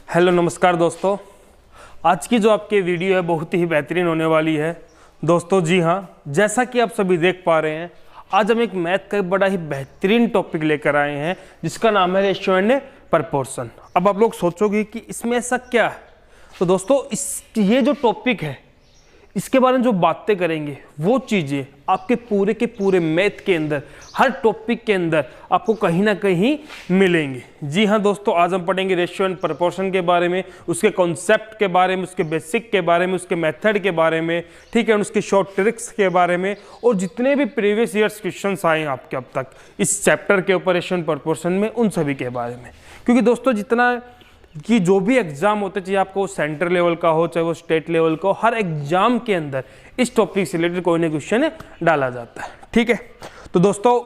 Hello नमस्कार दोस्तों, आज की जो आपकी वीडियो है बहुत ही बेहतरीन होने वाली है दोस्तों। जी हाँ, जैसा कि आप सभी देख पा रहे हैं, आज हम एक मैथ का बड़ा ही बेहतरीन टॉपिक लेकर आए हैं जिसका नाम है रेशियो एंड प्रपोर्शन। अब आप लोग सोचोगे कि इसमें ऐसा क्या है, तो दोस्तों ये जो टॉपिक है इसके बारे में जो बातें करेंगे वो चीज़ें आपके पूरे के पूरे मैथ के अंदर, हर टॉपिक के अंदर आपको कहीं ना कहीं मिलेंगे। जी हाँ दोस्तों, आज हम पढ़ेंगे रेशियो एंड प्रपोर्शन के बारे में, उसके कॉन्सेप्ट के बारे में, उसके बेसिक के बारे में, उसके मेथड के बारे में, ठीक है, उसके शॉर्ट ट्रिक्स के बारे में, और जितने भी प्रीवियस ईयर्स क्वेश्चंस आए हैं आपके अब तक इस चैप्टर के ऊपर रेशियो एंड प्रपोर्शन में, उन सभी के बारे में। क्योंकि दोस्तों जितना कि जो भी एग्जाम होते, चाहे आपको सेंटर लेवल का हो चाहे वो स्टेट लेवल का हो, हर एग्जाम के अंदर इस टॉपिक से रिलेटेड कोई ना क्वेश्चन डाला जाता है। ठीक है, तो दोस्तों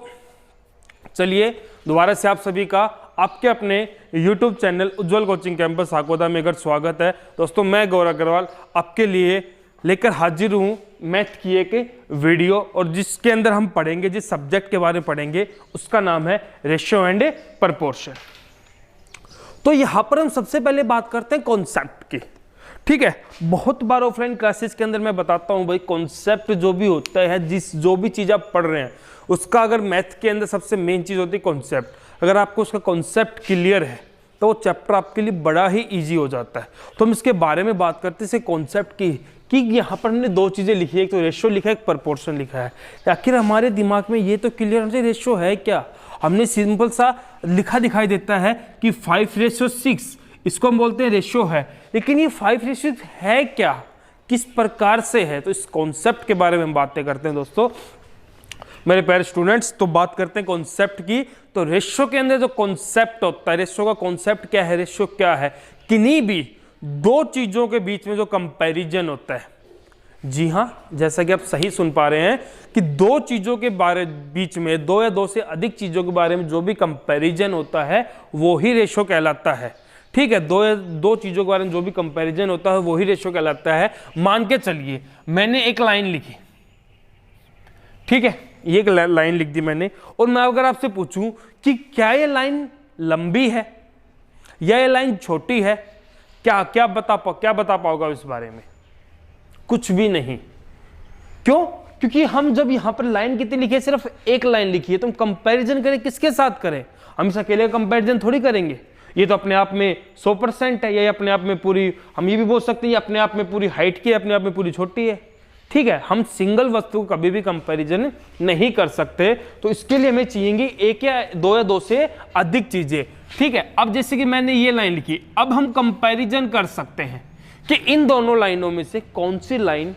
चलिए दोबारा से आप सभी का आपके अपने YouTube चैनल उज्जवल कोचिंग कैंपस साकोदा में अगर स्वागत है। दोस्तों मैं गौरव अग्रवाल आपके लिए लेकर हाजिर हूँ मैथ की एक वीडियो, और जिसके अंदर हम पढ़ेंगे, जिस सब्जेक्ट के बारे में पढ़ेंगे उसका नाम है रेशियो एंड प्रपोर्शन। तो यहाँ पर हम सबसे पहले बात करते हैं कॉन्सेप्ट की। ठीक है, बहुत बार ऑफलाइन क्लासेस के अंदर मैं बताता हूँ भाई, कॉन्सेप्ट जो भी होता है, जो भी चीज़ आप पढ़ रहे हैं उसका अगर मैथ के अंदर सबसे मेन चीज़ होती है कॉन्सेप्ट। अगर आपको उसका कॉन्सेप्ट क्लियर है तो वो चैप्टर आपके लिए बड़ा ही ईजी हो जाता है। तो हम इसके बारे में बात करते हैं कॉन्सेप्ट की, कि यहाँ पर हमने दो चीज़ें लिखी है, एक तो रेशियो लिखा है, एक प्रपोर्शन लिखा है। आखिर हमारे दिमाग में ये तो क्लियर होना चाहिए रेशियो है क्या। हमने सिंपल सा लिखा दिखाई देता है कि 5:6, इसको हम बोलते हैं रेशियो है, लेकिन ये 5:6 है क्या, किस प्रकार से है, तो इस कॉन्सेप्ट के बारे में हम बातें करते हैं दोस्तों मेरे प्यारे स्टूडेंट्स। तो बात करते हैं कॉन्सेप्ट की। तो रेशियो के अंदर जो कॉन्सेप्ट होता है, रेशियो का कॉन्सेप्ट क्या है, रेशियो क्या है, किन्हीं भी दो चीजों के बीच में जो कंपैरिजन होता है। जी हाँ, जैसा कि आप सही सुन पा रहे हैं कि दो चीजों के बीच में, दो या दो से अधिक चीजों के बारे में जो भी कंपैरिजन होता है वो ही रेशियो कहलाता है। ठीक है, दो चीजों के बारे में जो भी कंपैरिजन होता है वो ही रेशियो कहलाता है। मान के चलिए मैंने एक लाइन लिखी, ठीक है, ये एक लाइन लिख दी मैंने, और मैं अगर आपसे पूछूं कि क्या ये लाइन लंबी है या ये लाइन छोटी है, क्या बता पाओगे इस बारे में? कुछ भी नहीं। क्यों? क्योंकि हम जब यहां पर लाइन कितनी लिखी है, सिर्फ एक लाइन लिखी है, तो हम कंपैरिजन करें किसके साथ करें? हम इस अकेले कंपैरिजन थोड़ी करेंगे। ये तो अपने आप में 100% है, ये अपने आप में पूरी, हम ये भी बोल सकते हैं ये अपने आप में पूरी हाइट की है, अपने आप में पूरी छोटी है। ठीक है, हम सिंगल वस्तु को कभी भी कंपैरिजन नहीं कर सकते, तो इसके लिए हमें चाहिए एक या दो से अधिक चीजें। ठीक है, अब जैसे कि मैंने ये लाइन लिखी, अब हम कंपैरिजन कर सकते हैं कि इन दोनों लाइनों में से कौन सी लाइन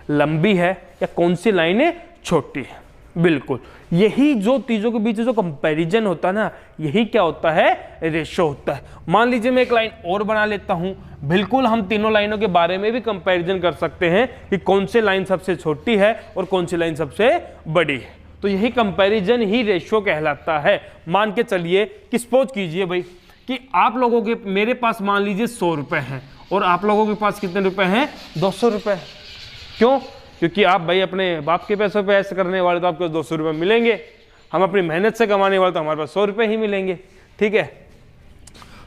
लंबी है या कौन सी लाइन छोटी है। बिल्कुल, यही जो चीजों के बीच जो कंपैरिजन होता है ना, यही क्या होता है, रेशियो होता है। मान लीजिए मैं एक लाइन और बना लेता हूं, बिल्कुल हम तीनों लाइनों के बारे में भी कंपैरिजन कर सकते हैं कि कौन सी लाइन सबसे छोटी है और कौन सी लाइन सबसे बड़ी है। तो यही कंपैरिजन ही रेशियो कहलाता है। मान के चलिए कि सपोज कीजिए भाई कि आप लोगों के, मेरे पास मान लीजिए 100 रुपए हैं और आप लोगों के पास कितने रुपए हैं, 200 रुपए। क्यों? क्योंकि आप भाई अपने बाप के पैसों पे ऐसे करने वाले तो आपको 200 रुपए मिलेंगे, हम अपनी मेहनत से कमाने वाले तो हमारे पास 100 रुपए ही मिलेंगे। ठीक है,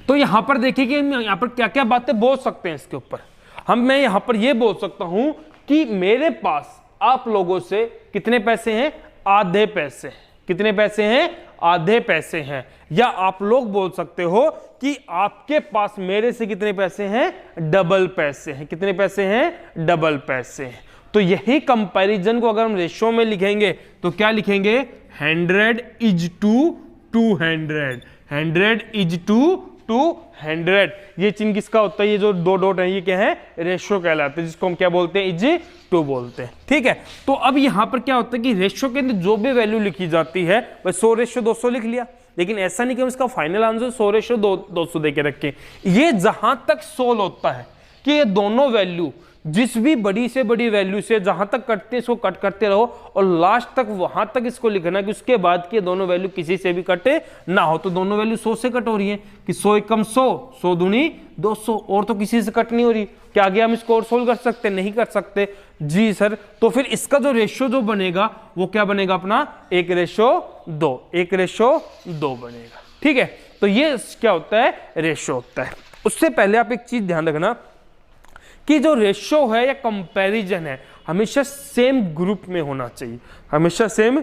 तो यहां पर देखिए कि हम यहां पर क्या क्या बातें बोल सकते हैं इसके ऊपर। मैं यहां पर यह बोल सकता हूं कि मेरे पास आप लोगों से कितने पैसे हैं, आधे पैसे। कितने पैसे हैं, आधे पैसे हैं। या आप लोग बोल सकते हो कि आपके पास मेरे से कितने पैसे हैं, डबल पैसे हैं। कितने पैसे हैं, डबल पैसे हैं। तो यही कंपैरिजन को अगर हम रेशियो में लिखेंगे तो क्या लिखेंगे, 100 is to 200, 100 is to 200। ये चिन्ह किसका होता है, ये जो दो डॉट है ये क्या है, रेशियो कहलाते हैं, जिसको हम क्या बोलते हैं, इज टू बोलते हैं। ठीक है, तो अब यहां पर क्या होता है कि रेशियो के अंदर जो भी वैल्यू लिखी जाती है, वह 100:200 लिख लिया, लेकिन ऐसा नहीं कि हम इसका फाइनल आंसर 100:200 देके रखें। ये जहां तक सोल्व होता है कि ये दोनों वैल्यू जिस भी बड़ी से बड़ी वैल्यू से जहां तक कटते हैं इसको कट करते रहो, और लास्ट तक वहां तक इसको लिखना कि उसके बाद की दोनों वैल्यू किसी से भी कटे ना हो। तो दोनों वैल्यू 100 से कट हो रही है कि 100 एकम 100, 100 दूनी 200, और तो किसी से कट नहीं हो रही। क्या आगे हम इसको और सोल्व कर सकते, नहीं कर सकते जी सर। तो फिर इसका जो रेशियो जो बनेगा वो क्या बनेगा अपना, 1:2, 1:2 बनेगा। ठीक है, तो ये क्या होता है, रेशियो होता है। उससे पहले आप एक चीज ध्यान रखना कि जो रेशो है या कंपैरिजन है हमेशा सेम ग्रुप में होना चाहिए, हमेशा सेम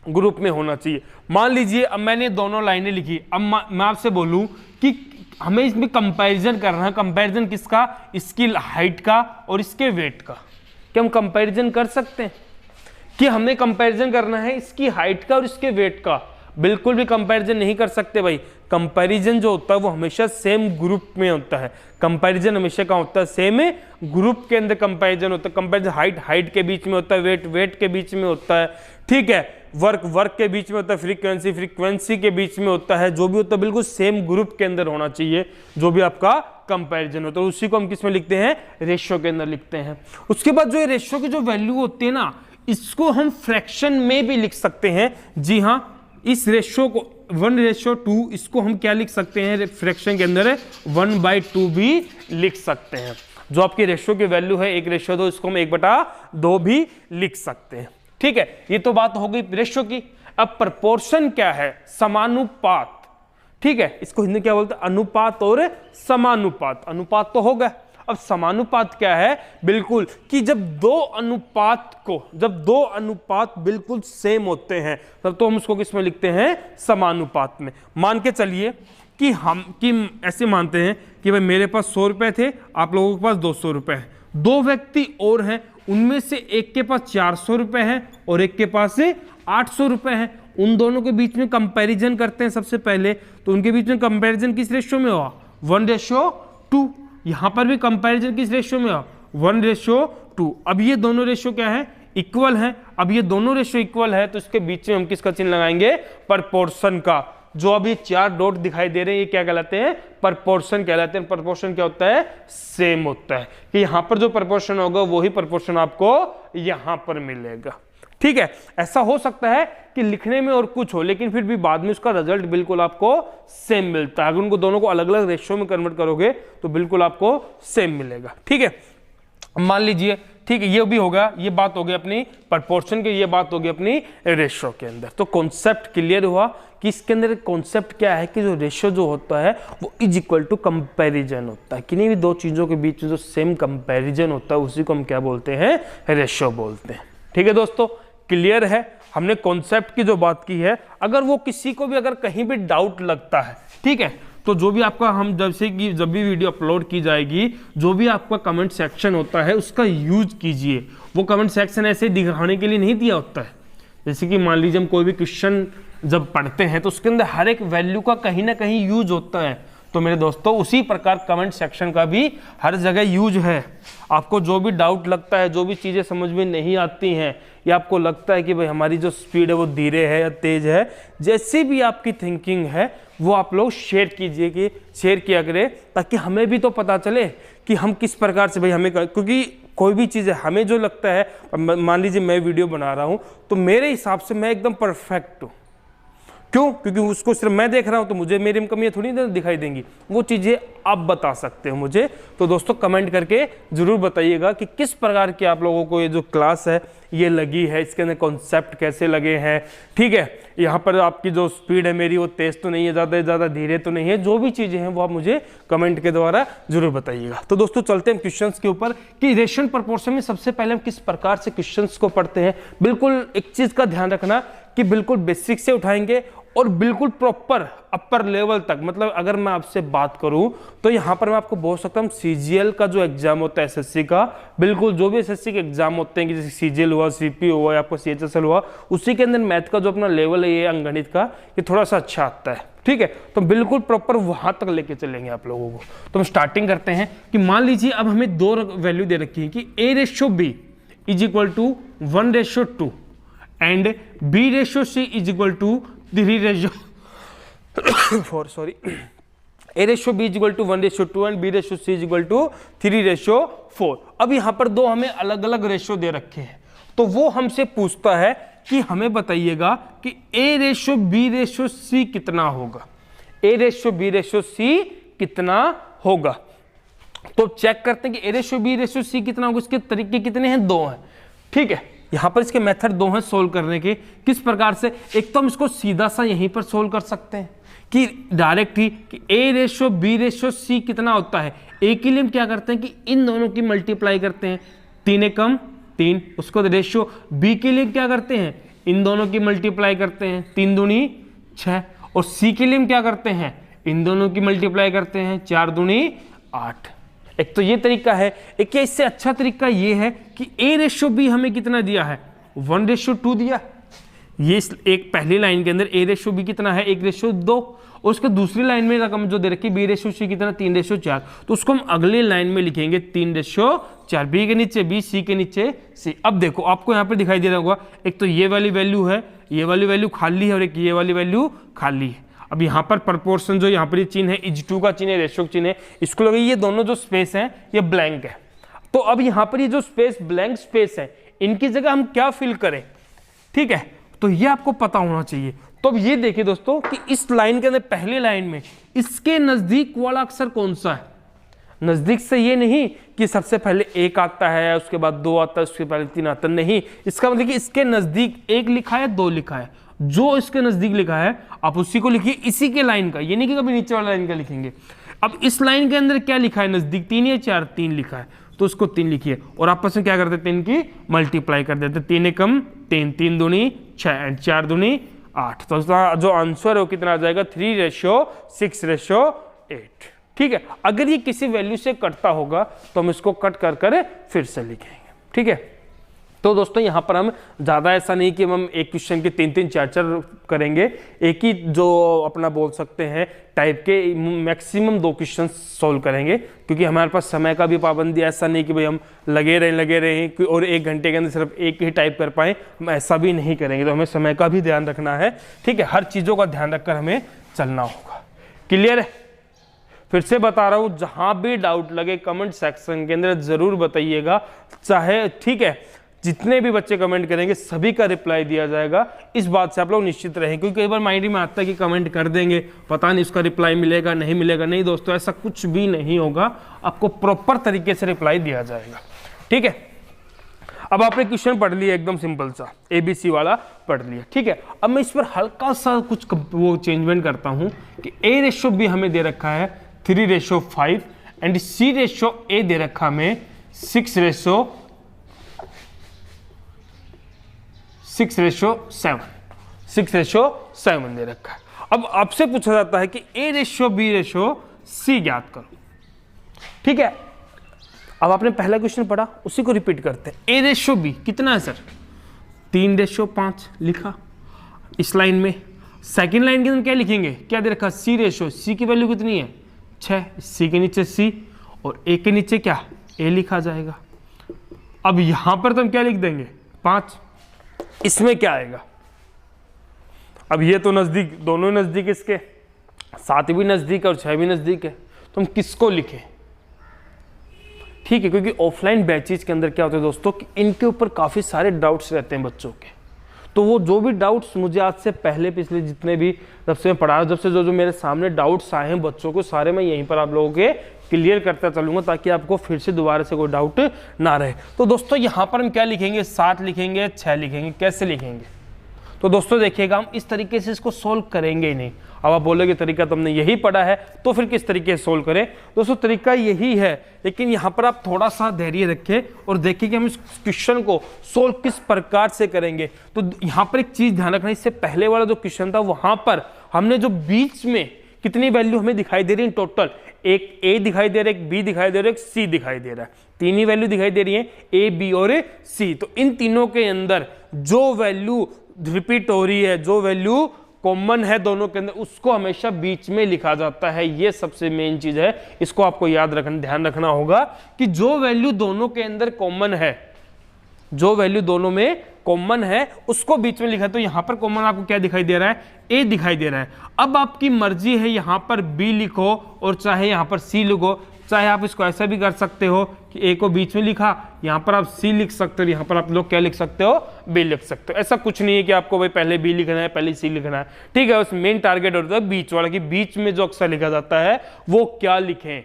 ग्रुप में होना चाहिए। मान लीजिए अब मैंने दोनों लाइनें लिखी, अब मैं आपसे बोलूं कि हमें इसमें कंपैरिजन करना है। कंपैरिजन किसका? इसकी हाइट का और इसके वेट का। क्या हम कंपैरिजन कर सकते हैं कि हमें कंपैरिजन करना है इसकी हाइट का और इसके वेट का? बिल्कुल भी कंपैरिजन नहीं कर सकते भाई। कंपैरिजन जो होता है वो हमेशा सेम ग्रुप में होता है। कंपैरिजन हमेशा क्या होता है? सेम ग्रुप के अंदर कंपैरिजन होता है। कंपैरिजन हाइट के बीच में होता है, वेट के बीच में होता है, ठीक है, वर्क के बीच में होता है, फ्रीक्वेंसी के बीच में होता है। जो भी होता है बिल्कुल सेम ग्रुप के अंदर होना चाहिए जो भी आपका कंपैरिजन होता है। उसी को हम किस में लिखते हैं? रेशियो के अंदर लिखते हैं। उसके बाद जो रेशियो की जो वैल्यू होती है ना, इसको हम फ्रैक्शन में भी लिख सकते हैं। जी हाँ, इस रेशियो को 1:2 इसको हम क्या लिख सकते हैं? फ्रैक्शन के अंदर 1/2 भी लिख सकते हैं। जो आपकी रेशियो की वैल्यू है 1:2, इसको हम 1/2 भी लिख सकते हैं। ठीक है, ये तो बात हो गई रेशियो की। अब प्रपोर्शन क्या है? समानुपात। ठीक है, इसको हिंदी क्या बोलते हैं? अनुपात और समानुपात। अनुपात तो होगा। अब समानुपात क्या है? बिल्कुल कि जब दो अनुपात बिल्कुल सेम होते हैं तब तो हम उसको किस में लिखते हैं? समानुपात में। मान के चलिए कि ऐसे मानते हैं कि भाई मेरे पास 100 रुपए थे, आप लोगों के पास 200 रुपए हैं। दो व्यक्ति और हैं, उनमें से एक के पास 400 रुपए हैं और एक के पास से 800 रुपए हैं। उन दोनों के बीच में कंपैरिजन करते हैं सबसे पहले। तो उनके बीच में कंपैरिजन किस रेशियो में हुआ? 1:2। यहां पर भी कंपैरिजन किस रेशियो में हुआ? 1:2। अब ये दोनों रेशियो क्या है? इक्वल है। अब ये दोनों रेशियो इक्वल है तो इसके बीच में हम किसका चिन्ह लगाएंगे? प्रपोर्शन का। जो अभी 4 डॉट दिखाई दे रहे हैं ये क्या कहलाते हैं? प्रपोर्शन कहलाते हैं। प्रपोर्शन क्या होता है? सेम होता है कि यहां पर जो प्रपोर्शन होगा वही प्रपोर्शन आपको यहां पर मिलेगा। ठीक है, ऐसा हो सकता है कि लिखने में और कुछ हो लेकिन फिर भी बाद में उसका रिजल्ट बिल्कुल आपको सेम मिलता है। अगर उनको दोनों को अलग अलग रेशियो में कन्वर्ट करोगे तो बिल्कुल आपको सेम मिलेगा। ठीक है, मान लीजिए, ठीक है, ये भी होगा, ये बात होगी अपनी प्रपोर्शन की, ये बात होगी अपनी रेशियो के अंदर। तो कॉन्सेप्ट क्लियर हुआ कि इसके अंदर कॉन्सेप्ट क्या है कि जो रेशियो जो होता है वो = कंपैरिजन होता है। किन्हीं भी दो चीजों के बीच में जो सेम कंपैरिजन होता है उसी को हम क्या बोलते हैं? रेशियो बोलते हैं। ठीक है दोस्तों, क्लियर है? हमने कॉन्सेप्ट की जो बात की है, अगर वो किसी को भी अगर कहीं भी डाउट लगता है, ठीक है, तो जो भी आपका हम जैसे कि जब भी वीडियो अपलोड की जाएगी, जो भी आपका कमेंट सेक्शन होता है उसका यूज कीजिए। वो कमेंट सेक्शन ऐसे दिखाने के लिए नहीं दिया होता है। जैसे कि मान लीजिए हम कोई भी क्वेश्चन जब पढ़ते हैं तो उसके अंदर हर एक वैल्यू का कहीं ना कहीं यूज होता है। तो मेरे दोस्तों उसी प्रकार कमेंट सेक्शन का भी हर जगह यूज है। आपको जो भी डाउट लगता है, जो भी चीज़ें समझ में नहीं आती हैं या आपको लगता है कि भाई हमारी जो स्पीड है वो धीरे है या तेज है, जैसी भी आपकी थिंकिंग है वो आप लोग शेयर किया करें ताकि हमें भी तो पता चले कि हम किस प्रकार से भाई हमें, क्योंकि कोई भी चीज़ है हमें जो लगता है, मान लीजिए मैं वीडियो बना रहा हूँ तो मेरे हिसाब से मैं एकदम परफेक्ट हूँ। क्यों? क्योंकि उसको सिर्फ मैं देख रहा हूं तो मुझे मेरी कमियां थोड़ी दिखाई देंगी। वो चीजें आप बता सकते हो मुझे। तो दोस्तों कमेंट करके जरूर बताइएगा कि किस प्रकार की आप लोगों को ये जो क्लास है ये लगी है, इसके अंदर कॉन्सेप्ट कैसे लगे हैं। ठीक है, यहाँ पर आपकी जो स्पीड है मेरी वो तेज तो नहीं है, ज़्यादा धीरे तो नहीं है। जो भी चीज़ें हैं वो आप मुझे कमेंट के द्वारा जरूर बताइएगा। तो दोस्तों चलते हैं क्वेश्चंस के ऊपर कि रेशियो प्रपोर्शन में सबसे पहले हम किस प्रकार से क्वेश्चंस को पढ़ते हैं। बिल्कुल एक चीज़ का ध्यान रखना कि बिल्कुल बेसिक से उठाएंगे और बिल्कुल प्रॉपर अपर लेवल तक। मतलब अगर मैं आपसे बात करूं तो यहां पर मैं आपको बोल सकता हूं CGL का जो एग्जाम होता है एसएससी का, बिल्कुल जो भी एसएससी के एग्जाम होते हैं कि जैसे CGL हुआ, CP हुआ या आपको CHSL हुआ, उसी के अंदर मैथ का जो अपना लेवल है ये अंकगणित का ये थोड़ा सा अच्छा आता है। ठीक है, तो बिल्कुल प्रॉपर वहां तक लेके चलेंगे आप लोगों को। तो हम स्टार्टिंग करते हैं कि मान लीजिए अब हमें दो वैल्यू दे रखी है कि A/B = 1:2 and B/C = 3:4। A/B = 1:2 and B/C = 3:4। अब यहां पर दो हमें अलग अलग रेशियो दे रखे हैं तो वो हमसे पूछता है कि हमें बताइएगा कि A/B/C कितना होगा। A/B/C कितना होगा। तो चेक करते हैं कि A/B/C कितना होगा। इसके तरीके कितने हैं? 2 हैं। ठीक है, यहां पर इसके मेथड 2 हैं सोल्व करने के। किस प्रकार से? एक तो हम इसको सीधा सा यहीं पर सोल्व कर सकते हैं कि डायरेक्ट ही कि A/B/C कितना होता है। ए के लिए हम क्या करते हैं कि इन दोनों की मल्टीप्लाई करते हैं, 3 एकम 3। उसको रेशियो बी के लिए क्या करते हैं, इन दोनों की मल्टीप्लाई करते हैं, 3 दूनी 6। और सी के लिए हम क्या करते हैं, इन दोनों की मल्टीप्लाई करते हैं, 4 दूनी 8। एक तो ये तरीका है। एक क्या इससे अच्छा तरीका ये है कि A/B हमें कितना दिया है, 1/2 दिया। ये एक पहली लाइन के अंदर A/B कितना है, 1/2। और उसके दूसरी लाइन में रकम जो दे रखी B/C कितना, 3/4। तो उसको हम अगले लाइन में लिखेंगे 3/4, B के नीचे B, C के नीचे C। अब देखो आपको यहाँ पर दिखाई दे रहा होगा, एक तो ये वाली वैल्यू है, ये वाली वैल्यू खाली है, और एक ये वाली वैल्यू खाली है। अब यहाँ पर प्रपोर्शन जो यहाँ पर ये चिन्ह है, इज टू का चिन्ह है, रेशियो का चिन्ह है, इसको लगे ये दोनों जो स्पेस हैं ये ब्लैंक है। तो अब यहाँ पर ये जो स्पेस ब्लैंक स्पेस है, इनकी जगह हम क्या फिल करें, ठीक है, तो ये आपको पता होना चाहिए। तो अब ये देखिए दोस्तों कि इस लाइन के अंदर पहले लाइन में इसके नजदीक वाला अक्षर कौन सा है। नजदीक से ये नहीं कि सबसे पहले 1 आता है, उसके बाद 2 आता है, उसके पहले 3 आता है, नहीं। इसका मतलब कि इसके नजदीक 1 लिखा है, 2 लिखा है, जो इसके नजदीक लिखा है आप उसी को लिखिए, इसी के लाइन का, ये नहीं कि कभी नीचे वाला लाइन का लिखेंगे। अब इस लाइन के अंदर क्या लिखा है, नजदीक 3 या 4, 3 लिखा है, तो उसको 3 लिखिए और आपस में क्या कर देते हैं, इनकी मल्टीप्लाई कर देते हैं। 3 एकम 3, 3 दूनी 6 एंड 4 दूनी 8। तो जो आंसर है वो कितना आ जाएगा, 3/6/8। ठीक है, अगर ये किसी वैल्यू से कटता होगा तो हम इसको कट कर कर फिर से लिखेंगे। ठीक है, तो दोस्तों यहाँ पर हम ज़्यादा ऐसा नहीं कि हम एक क्वेश्चन के 3-3, 4-4 करेंगे, एक ही जो अपना बोल सकते हैं टाइप के मैक्सिमम 2 क्वेश्चन सॉल्व करेंगे, क्योंकि हमारे पास समय का भी पाबंदी, ऐसा नहीं कि भाई हम लगे रहें और 1 घंटे के अंदर सिर्फ एक ही टाइप कर पाएँ, हम ऐसा भी नहीं करेंगे। तो हमें समय का भी ध्यान रखना है। ठीक है, हर चीज़ों का ध्यान रखकर हमें चलना होगा। क्लियर है? फिर से बता रहा हूँ, जहाँ भी डाउट लगे कमेंट सेक्शन के अंदर ज़रूर बताइएगा, चाहे ठीक है जितने भी बच्चे कमेंट करेंगे सभी का रिप्लाई दिया जाएगा। इस बात से आप लोग निश्चित रहें, क्योंकि कई बार माइंड में आता है कि कमेंट कर देंगे, पता नहीं उसका रिप्लाई मिलेगा नहीं मिलेगा। नहीं दोस्तों, ऐसा कुछ भी नहीं होगा, आपको प्रॉपर तरीके से रिप्लाई दिया जाएगा। ठीक है, अब आपने क्वेश्चन पढ़ लिया, एकदम सिंपल सा ABC वाला पढ़ लिया। ठीक है, अब मैं इस पर हल्का सा कुछ वो चेंजमेंट करता हूँ कि A/B हमें दे रखा है 3/5 एंड C/A दे रखा हमें 6/7 दे रखा है। अब आपसे पूछा जाता है कि A/B/C ज्ञात करो। ठीक है, अब आपने पहला क्वेश्चन पढ़ा, उसी को रिपीट करते हैं। A/B कितना है सर, 3/5 लिखा इस लाइन में। सेकेंड लाइन के अंदर क्या लिखेंगे, क्या दे रखा, C की वैल्यू कितनी है, 6, C के नीचे C और A के नीचे क्या, A लिखा जाएगा। अब यहां पर तो हम क्या लिख देंगे, 5। इसमें क्या आएगा, अब ये तो नजदीक, दोनों नजदीक, इसके 7 भी नजदीक है और 6 भी नजदीक है, तो हम किसको लिखें। ठीक है, क्योंकि ऑफलाइन बैचेज के अंदर क्या होता है दोस्तों कि इनके ऊपर काफी सारे डाउट्स रहते हैं बच्चों के। तो वो जो भी डाउट्स मुझे आज से पहले पिछले जितने भी जब से मैं पढ़ा, जब से जो मेरे सामने डाउट्स आए हैं बच्चों को, सारे मैं यहीं पर आप लोगों के क्लियर करता चलूंगा, ताकि आपको फिर से दोबारा से कोई डाउट ना रहे। तो दोस्तों यहाँ पर हम क्या लिखेंगे, 7 लिखेंगे, 6 लिखेंगे। कैसे लिखेंगे, तो दोस्तों देखिएगा, हम इस तरीके से इसको सोल्व करेंगे ही नहीं। अब आप बोलोगे तरीका तो हमने यही पढ़ा है, तो फिर किस तरीके से सोल्व करें। दोस्तों तरीका यही है, लेकिन यहाँ पर आप थोड़ा सा धैर्य रखें और देखिए कि हम इस क्वेश्चन को सोल्व किस प्रकार से करेंगे। तो यहाँ पर एक चीज ध्यान रखना, इससे पहले वाला जो क्वेश्चन था वहां पर हमने जो बीच में कितनी वैल्यू हमें दिखाई दे रही है टोटल, एक A दिखाई दे रहा है, एक B दिखाई दे रहा है, एक C दिखाई दे रहा है, 3 ही वैल्यू दिखाई दे रही है, A, B और C। तो इन तीनों के अंदर जो वैल्यू रिपीट हो रही है, जो वैल्यू कॉमन है दोनों के अंदर, उसको हमेशा बीच में लिखा जाता है। ये सबसे मेन चीज है, इसको आपको याद रखना, ध्यान रखना होगा कि जो वैल्यू दोनों के अंदर कॉमन है, जो वैल्यू दोनों में कॉमन है उसको बीच में लिखा है। तो यहां पर कॉमन आपको क्या दिखाई दे रहा है, A दिखाई दे रहा है। अब आपकी मर्जी है, यहां पर B लिखो और चाहे यहां पर C लिखो, चाहे आप इसको ऐसा भी कर सकते हो कि A को बीच में लिखा, यहां पर आप C लिख सकते हो, यहां पर आप लोग क्या लिख सकते हो, B लिख सकते हो। ऐसा कुछ नहीं है कि आपको भाई पहले B लिखना है पहले C लिखना है। ठीक है, उस मेन टारगेट होता है बीच वाला, कि बीच में जो अक्षर लिखा जाता है वो क्या लिखें,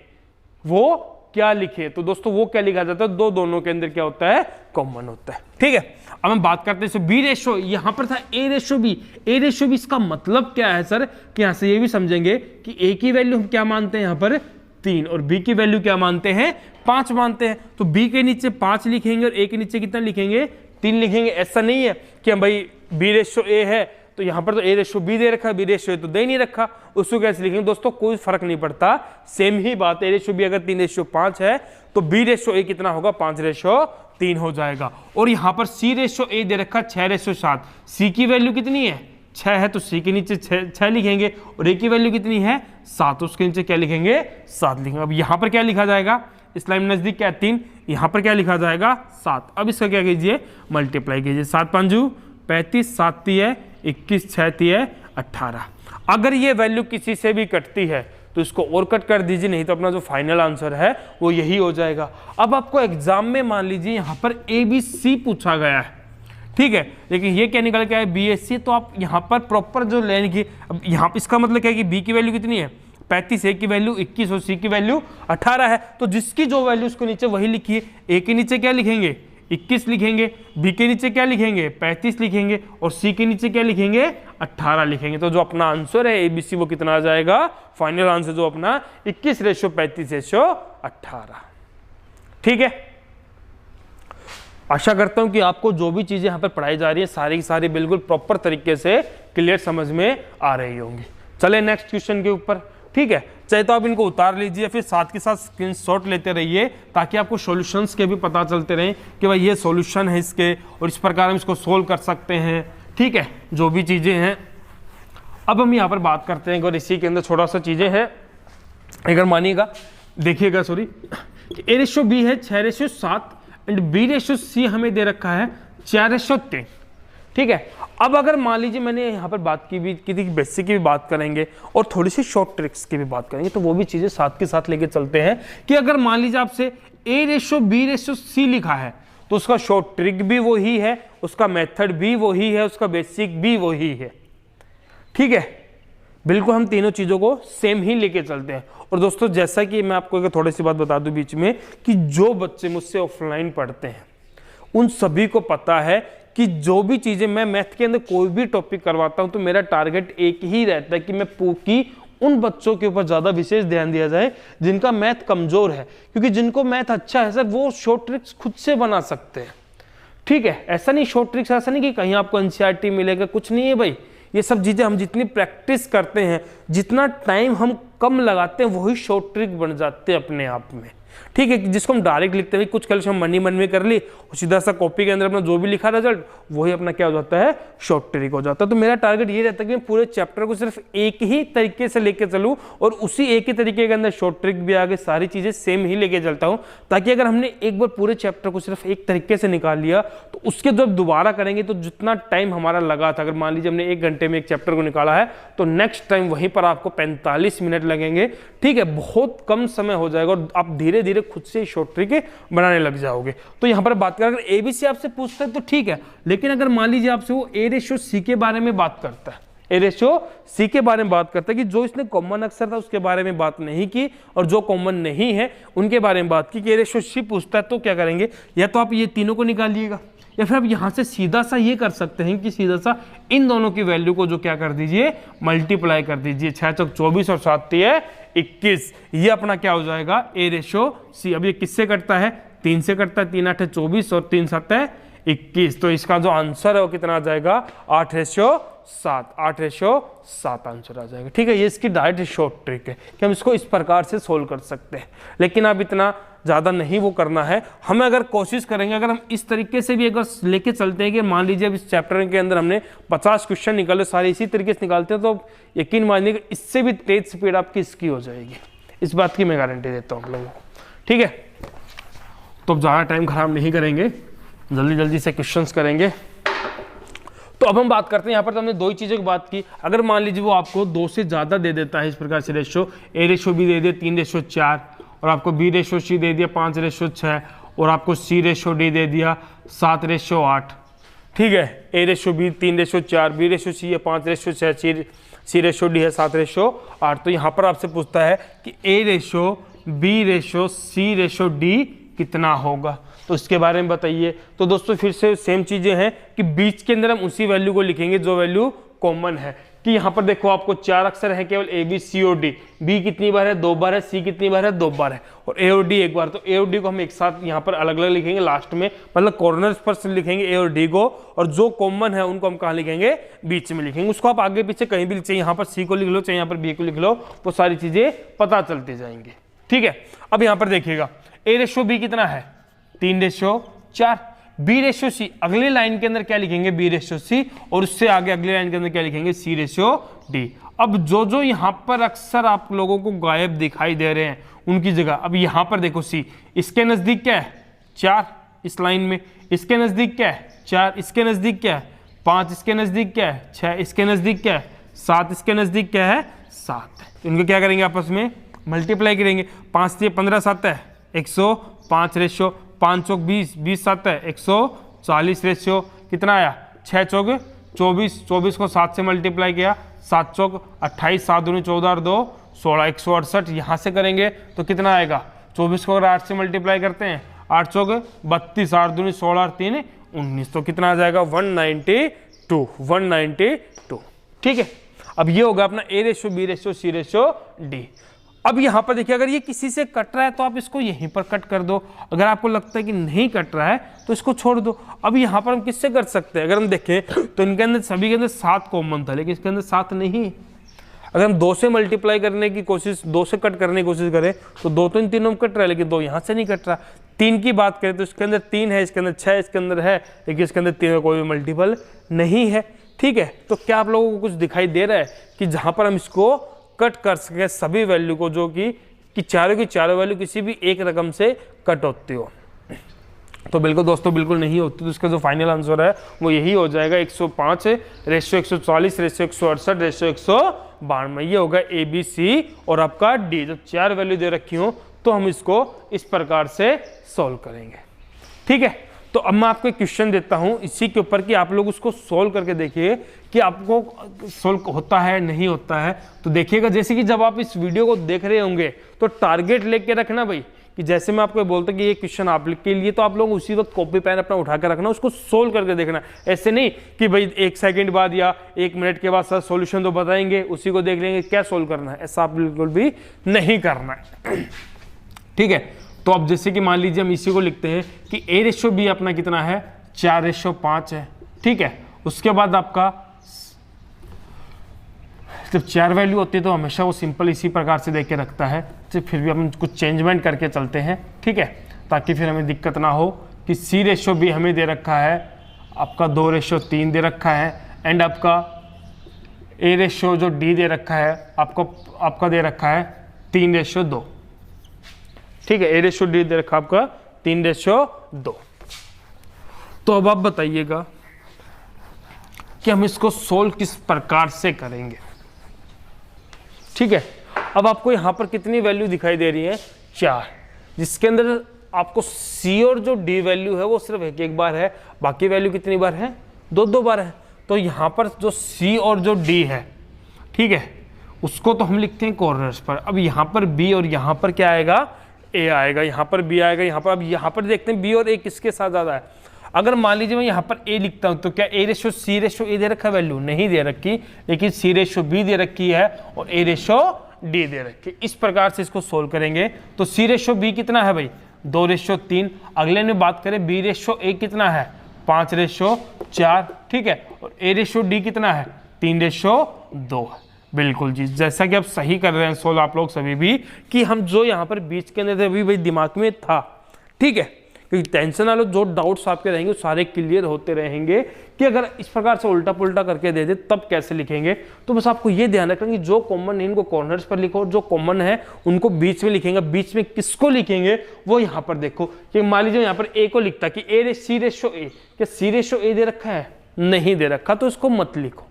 वो क्या लिखे। तो दोस्तों वो क्या लिखा जाता है, दोनों के अंदर क्या होता है, कॉमन होता है। ठीक है, अब हम बात करते हैं बी रेशो, यहां पर था ए रेशो बी। ए रेशो बी इसका मतलब क्या है सर, कि यहां से ये भी समझेंगे कि ए की वैल्यू हम क्या मानते हैं, यहां पर 3 और बी की वैल्यू क्या मानते हैं, 5 मानते हैं। तो बी के नीचे 5 लिखेंगे और ए के नीचे कितना लिखेंगे, 3 लिखेंगे। ऐसा नहीं है कि हम भाई बी रेशो ए है तो यहाँ पर तो ए रेशो बी दे रखा है, बी रेशो ए तो दे नहीं रखा, उसको कैसे लिखेंगे दोस्तों, कोई फर्क नहीं पड़ता, सेम ही बात। ए रेशो बी अगर 3:5 है तो बी रेशो ए कितना होगा, 5:3 हो जाएगा। और यहाँ पर सी रेशो ए दे रखा 6:7। सी की वैल्यू कितनी है, 6 है, तो सी के नीचे 6 लिखेंगे और ए की वैल्यू कितनी है, 7, उसके नीचे क्या लिखेंगे, 7 लिखेंगे। अब यहाँ पर क्या लिखा जाएगा, इस लाइन नजदीक क्या है 3, यहाँ पर क्या लिखा जाएगा 7। अब इसका क्या कीजिए, मल्टीप्लाई कीजिए, 7 5 35, 7 3 21, 6 3 18। अगर ये वैल्यू किसी से भी कटती है तो इसको और कट कर दीजिए, नहीं तो अपना जो फाइनल आंसर है वो यही हो जाएगा। अब आपको एग्जाम में मान लीजिए यहाँ पर ABC पूछा गया है, ठीक है, लेकिन ये क्या निकल के आया BSC, तो आप यहाँ पर प्रॉपर जो लेंगे, अब यहाँ इसका मतलब क्या है कि B की वैल्यू कितनी है 35, A की वैल्यू 21 और C की वैल्यू 18 है। तो जिसकी जो वैल्यू उसको नीचे वही लिखिए। A के नीचे क्या लिखेंगे, 21 लिखेंगे, B के नीचे क्या लिखेंगे 35 लिखेंगे और C के नीचे क्या लिखेंगे 18 लिखेंगे। तो जो अपना आंसर है ABC वो कितना आ जाएगा, फाइनल आंसर जो अपना 21:35:18। ठीक है, आशा करता हूं कि आपको जो भी चीजें यहाँ पर पढ़ाई जा रही है सारी की सारी बिल्कुल प्रॉपर तरीके से क्लियर समझ में आ रही होंगी। चले नेक्स्ट क्वेश्चन के ऊपर। ठीक है, चाहे तो आप इनको उतार लीजिए, फिर साथ के साथ स्क्रीनशॉट लेते रहिए ताकि आपको सॉल्यूशंस के भी पता चलते रहें कि भाई ये सॉल्यूशन है इसके और इस प्रकार हम इसको सोल्व कर सकते हैं। ठीक है, जो भी चीज़ें हैं अब हम यहाँ पर बात करते हैं और इसी के अंदर थोड़ा सा चीज़ें हैं, अगर मानिएगा देखिएगा सॉरी, A/B है 6:7 एंड B/C हमें दे रखा है 4:3। ठीक है, अब अगर मान लीजिए मैंने यहाँ पर बात की थी बेसिक की भी बात करेंगे और थोड़ी सी शॉर्ट ट्रिक्स की भी बात करेंगे, तो वो भी चीज़ें साथ के साथ लेके चलते हैं कि अगर मान लीजिए आपसे A/B/C लिखा है तो उसका शॉर्ट ट्रिक भी वही है, उसका मेथड भी वही है, उसका बेसिक भी वही है। ठीक है, बिल्कुल हम तीनों चीज़ों को सेम ही लेके चलते हैं। और दोस्तों जैसा कि मैं आपको एक थोड़ी सी बात बता दूं बीच में कि जो बच्चे मुझसे ऑफलाइन पढ़ते हैं उन सभी को पता है कि जो भी चीज़ें मैं मैथ के अंदर कोई भी टॉपिक करवाता हूं तो मेरा टारगेट एक ही रहता है कि मैं उन बच्चों के ऊपर ज़्यादा विशेष ध्यान दिया जाए जिनका मैथ कमज़ोर है, क्योंकि जिनको मैथ अच्छा है सर वो शॉर्ट ट्रिक्स खुद से बना सकते हैं। ठीक है, ऐसा नहीं शॉर्ट ट्रिक्स ऐसा नहीं कि कहीं आपको NCERT मिलेगा, कुछ नहीं है भाई। ये सब चीज़ें हम जितनी प्रैक्टिस करते हैं, जितना टाइम हम कम लगाते हैं, वही शॉर्ट ट्रिक बन जाते हैं अपने आप में। ठीक है, जिसको हम डायरेक्ट लिखते हैं कुछ कैलकुलेशन मन में कर ली, सीधा सा कॉपी के अंदर अपना जो भी लिखा रिजल्ट वही अपना क्या हो जाता है, शॉर्ट ट्रिक हो जाता है। तो मेरा टारगेट ये रहता है कि मैं पूरे चैप्टर को सिर्फ एक ही तरीके से लेके चलूँ और उसी एक ही तरीके के अंदर शॉर्ट ट्रिक भी आगे सारी चीज़ें सेम ही लेके चलता हूँ, ताकि अगर हमने एक बार पूरे चैप्टर को सिर्फ एक तरीके से निकाल लिया तो उसके जब दोबारा करेंगे तो जितना टाइम हमारा लगा था, अगर मान लीजिए हमने 1 घंटे में एक चैप्टर को निकाला है तो नेक्स्ट टाइम वहीं पर आपको 45 मिनट लगेंगे। ठीक है, बहुत कम समय हो जाएगा और आप धीरे धीरे खुद से शॉर्ट ट्रिक बनाने लग जाओगे। तो यहां पर बात करें अगर ABC आपसे पूछता है तो ठीक है, लेकिन अगर मान लीजिए आपसे वो A/C के बारे में बात करता है, A/C के बारे में बात करता है कि जो इसने कॉमन अक्षर था उसके बारे में बात नहीं की और जो कॉमन नहीं है उनके बारे में बात की कि A/C पूछता है, तो क्या करेंगे, या तो आप ये तीनों को निकालिएगा या फिर आप यहां से सीधा सा ये कर सकते हैं कि सीधा सा इन दोनों की वैल्यू को जो क्या कर दीजिए, मल्टीप्लाई कर दीजिए। 6 चौक 24 और 7 तिया 21, ये अपना क्या हो जाएगा A/C। अब ये किससे कटता है, 3 से कटता है, 3 8 है 24 और 3 7 है 21। तो इसका जो आंसर है वो कितना आ जाएगा 8/7, 8/7 आंसर आ जाएगा। ठीक है, ये इसकी डायरेक्ट शॉर्ट ट्रिक है कि हम इसको इस प्रकार से सोल्व कर सकते हैं, लेकिन अब इतना ज़्यादा नहीं वो करना है। हमें अगर कोशिश करेंगे, अगर हम इस तरीके से भी अगर लेके चलते हैं कि मान लीजिए अब इस चैप्टर के अंदर हमने 50 क्वेश्चन निकाले, सारे इसी तरीके से निकालते हैं, तो यकीन मानिए इससे भी तेज स्पीड आपकी इसकी हो जाएगी, इस बात की मैं गारंटी देता हूँ आप लोगों को। ठीक है, तो अब ज़्यादा टाइम खराब नहीं करेंगे, जल्दी जल्दी से क्वेश्चंस करेंगे। तो अब हम बात करते हैं, यहाँ पर तो हमने 2 ही चीज़ों की बात की। अगर मान लीजिए वो आपको 2 से ज़्यादा दे देता है इस प्रकार से रेशो, A/B दे दिया 3/4 और आपको B/C दे दिया 5/6 और आपको C/D दे दिया 7/8। ठीक है, A/B 3/4, B/C है 5/6, C/D है 7/8। तो यहाँ पर आपसे पूछता है कि A/B/C/D कितना होगा, तो इसके बारे में बताइए। तो दोस्तों फिर से सेम चीजें हैं कि बीच के अंदर हम उसी वैल्यू को लिखेंगे जो वैल्यू कॉमन है। कि यहाँ पर देखो आपको 4 अक्षर है केवल ए बी सी और डी। बी कितनी बार है? 2 बार है। सी कितनी बार है? 2 बार है। और ए और डी 1 बार। तो ए और डी को हम एक साथ यहाँ पर अलग अलग लिखेंगे लास्ट में, मतलब कॉर्नर्स पर लिखेंगे ए और डी को, और जो कॉमन है उनको हम कहाँ लिखेंगे? बीच में लिखेंगे। उसको आप आगे पीछे कहीं भी, चाहे यहाँ पर सी को लिख लो चाहे यहाँ पर बी को लिख लो, वो सारी चीजें पता चलती जाएंगी। ठीक है, अब यहाँ पर देखिएगा ए रेशो बी कितना है? 3:4। बी रेशो सी, अगली लाइन के अंदर क्या लिखेंगे? बी रेशो सी, और उससे आगे अगली लाइन के अंदर क्या लिखेंगे? सी रेशो डी। अब जो जो यहाँ पर अक्सर आप लोगों को गायब दिखाई दे रहे हैं उनकी जगह अब यहाँ पर देखो सी, इसके नजदीक क्या है? 4 इस लाइन में, इसके नजदीक क्या है? 4, इसके नजदीक क्या है? 5, इसके नजदीक क्या है? 6, इसके नजदीक क्या है? 7, इसके नजदीक क्या है? 7। तो इनको क्या करेंगे? आपस में मल्टीप्लाई करेंगे। 5 से 15 7 है 105 रेशो, 5 चौक 20, 20 7 है 140 रेशियो, कितना आया? 6 चौक 24, 24 को 7 से मल्टीप्लाई किया, 7 चौक 28, 7 दूनी 14 और 2 16, 168। यहाँ से करेंगे तो कितना आएगा? 24 को अगर 8 से मल्टीप्लाई करते हैं, 8 चौक 32, 8 दूनी 16 और 3 19, तो कितना आ जाएगा? 192। ठीक है, अब ये होगा अपना ए रेशो बी रेशो सी रेशो डी। अब यहाँ पर देखिए अगर ये किसी से कट रहा है तो आप इसको यहीं पर कट कर दो, अगर आपको लगता है कि नहीं कट रहा है तो इसको छोड़ दो। अब यहाँ पर हम किससे कर सकते हैं? अगर हम देखें तो इनके अंदर सभी के अंदर 7 कॉमन था, लेकिन इसके अंदर 7 नहीं। अगर हम 2 से मल्टीप्लाई करने की कोशिश, 2 से कट करने की कोशिश करें तो 2 तो इन तीनों में कट रहा है, लेकिन 2 यहाँ से नहीं कट रहा। 3 की बात करें तो इसके अंदर 3 है, इसके अंदर 6 इसके अंदर है, लेकिन इसके अंदर 3 का कोई भी मल्टीपल नहीं है। ठीक है, तो क्या आप लोगों को कुछ दिखाई दे रहा है कि जहाँ पर हम इसको कट कर सके सभी वैल्यू को, जो कि चारों की चारों वैल्यू किसी भी एक रकम से कट होती हो? तो बिल्कुल दोस्तों बिल्कुल नहीं होती। तो इसका जो फाइनल आंसर है वो यही हो जाएगा 105 रेशियो 140 रेशियो 168 रेशियो 192। ये होगा ए बी सी और आपका डी। जब 4 वैल्यू दे रखी हो तो हम इसको इस प्रकार से सॉल्व करेंगे। ठीक है, तो अब मैं आपको एक क्वेश्चन देता हूं इसी के ऊपर कि आप लोग उसको सोल्व करके देखिए कि आपको सोल्व होता है नहीं होता है। तो देखिएगा, जैसे कि जब आप इस वीडियो को देख रहे होंगे तो टारगेट लेके रखना भाई, कि जैसे मैं आपको बोलता कि ये क्वेश्चन आप के लिए, तो आप लोग उसी वक्त कॉपी पेन अपना उठा के रखना, उसको सोल्व करके देखना। ऐसे नहीं कि भाई 1 सेकंड बाद या 1 मिनट के बाद सर सॉल्यूशन तो बताएंगे, उसी को देख लेंगे क्या सोल्व करना है, ऐसा आप बिल्कुल भी नहीं करना है। ठीक है, तो अब जैसे कि मान लीजिए हम इसी को लिखते हैं कि ए रेशो बी अपना कितना है? 4:5 है। ठीक है, उसके बाद आपका जब 4 वैल्यू होती है तो हमेशा वो सिंपल इसी प्रकार से देख के रखता है। तो फिर भी हम कुछ चेंजमेंट करके चलते हैं। ठीक है, ताकि फिर हमें दिक्कत ना हो कि सी रेशो बी हमें दे रखा है आपका 2:3 दे रखा है, एंड आपका ए रेशो जो डी दे रखा है आपका दे रखा है 3:2। ठीक है, ए रेशो डी दे रखा आपका 3:2। तो अब आप बताइएगा कि हम इसको सोल्व किस प्रकार से करेंगे। ठीक है, अब आपको यहां पर कितनी वैल्यू दिखाई दे रही है? 4, जिसके अंदर आपको सी और जो डी वैल्यू है वो सिर्फ एक बार है, बाकी वैल्यू कितनी बार है? 2 बार है। तो यहां पर जो सी और जो डी है, ठीक है, उसको तो हम लिखते हैं कॉर्नर्स पर। अब यहां पर बी और यहां पर क्या आएगा? ए आएगा, यहाँ पर बी आएगा, यहाँ पर। अब यहाँ पर देखते हैं बी और ए किसके साथ ज़्यादा है। अगर मान लीजिए मैं यहाँ पर ए लिखता हूँ तो क्या ए रेशो सी रेशो ए दे रखा है? वैल्यू नहीं दे रखी, लेकिन सी रेशो बी दे रखी है और ए रेशो डी दे रखी। इस प्रकार से इसको सोल्व करेंगे। तो सी रेशो बी कितना है भाई? 2:3। अगले में बात करें बी रेशो ए कितना है? 5:4। ठीक है, और ए रेशो डी कितना है? 3:2। बिल्कुल जी, जैसा कि आप सही कर रहे हैं सोल्व आप लोग सभी भी, कि हम जो यहाँ पर बीच के अंदर थे अभी भाई दिमाग में था। ठीक है, क्योंकि टेंशन ना लो, जो डाउट्स आपके रहेंगे सारे क्लियर होते रहेंगे कि अगर इस प्रकार से उल्टा पुल्टा करके दे दे तब कैसे लिखेंगे। तो बस आपको ये ध्यान रखना कि जो कॉमन है इनको कॉर्नर्स पर लिखो, जो कॉमन है उनको बीच में लिखेंगे। बीच में किसको लिखेंगे वो यहाँ पर देखो, कि मान लीजिए यहाँ पर ए को लिखता कि ए सी रेशो ए, क्या सी रेशो ए दे रखा है? नहीं दे रखा, तो इसको मत लिखो।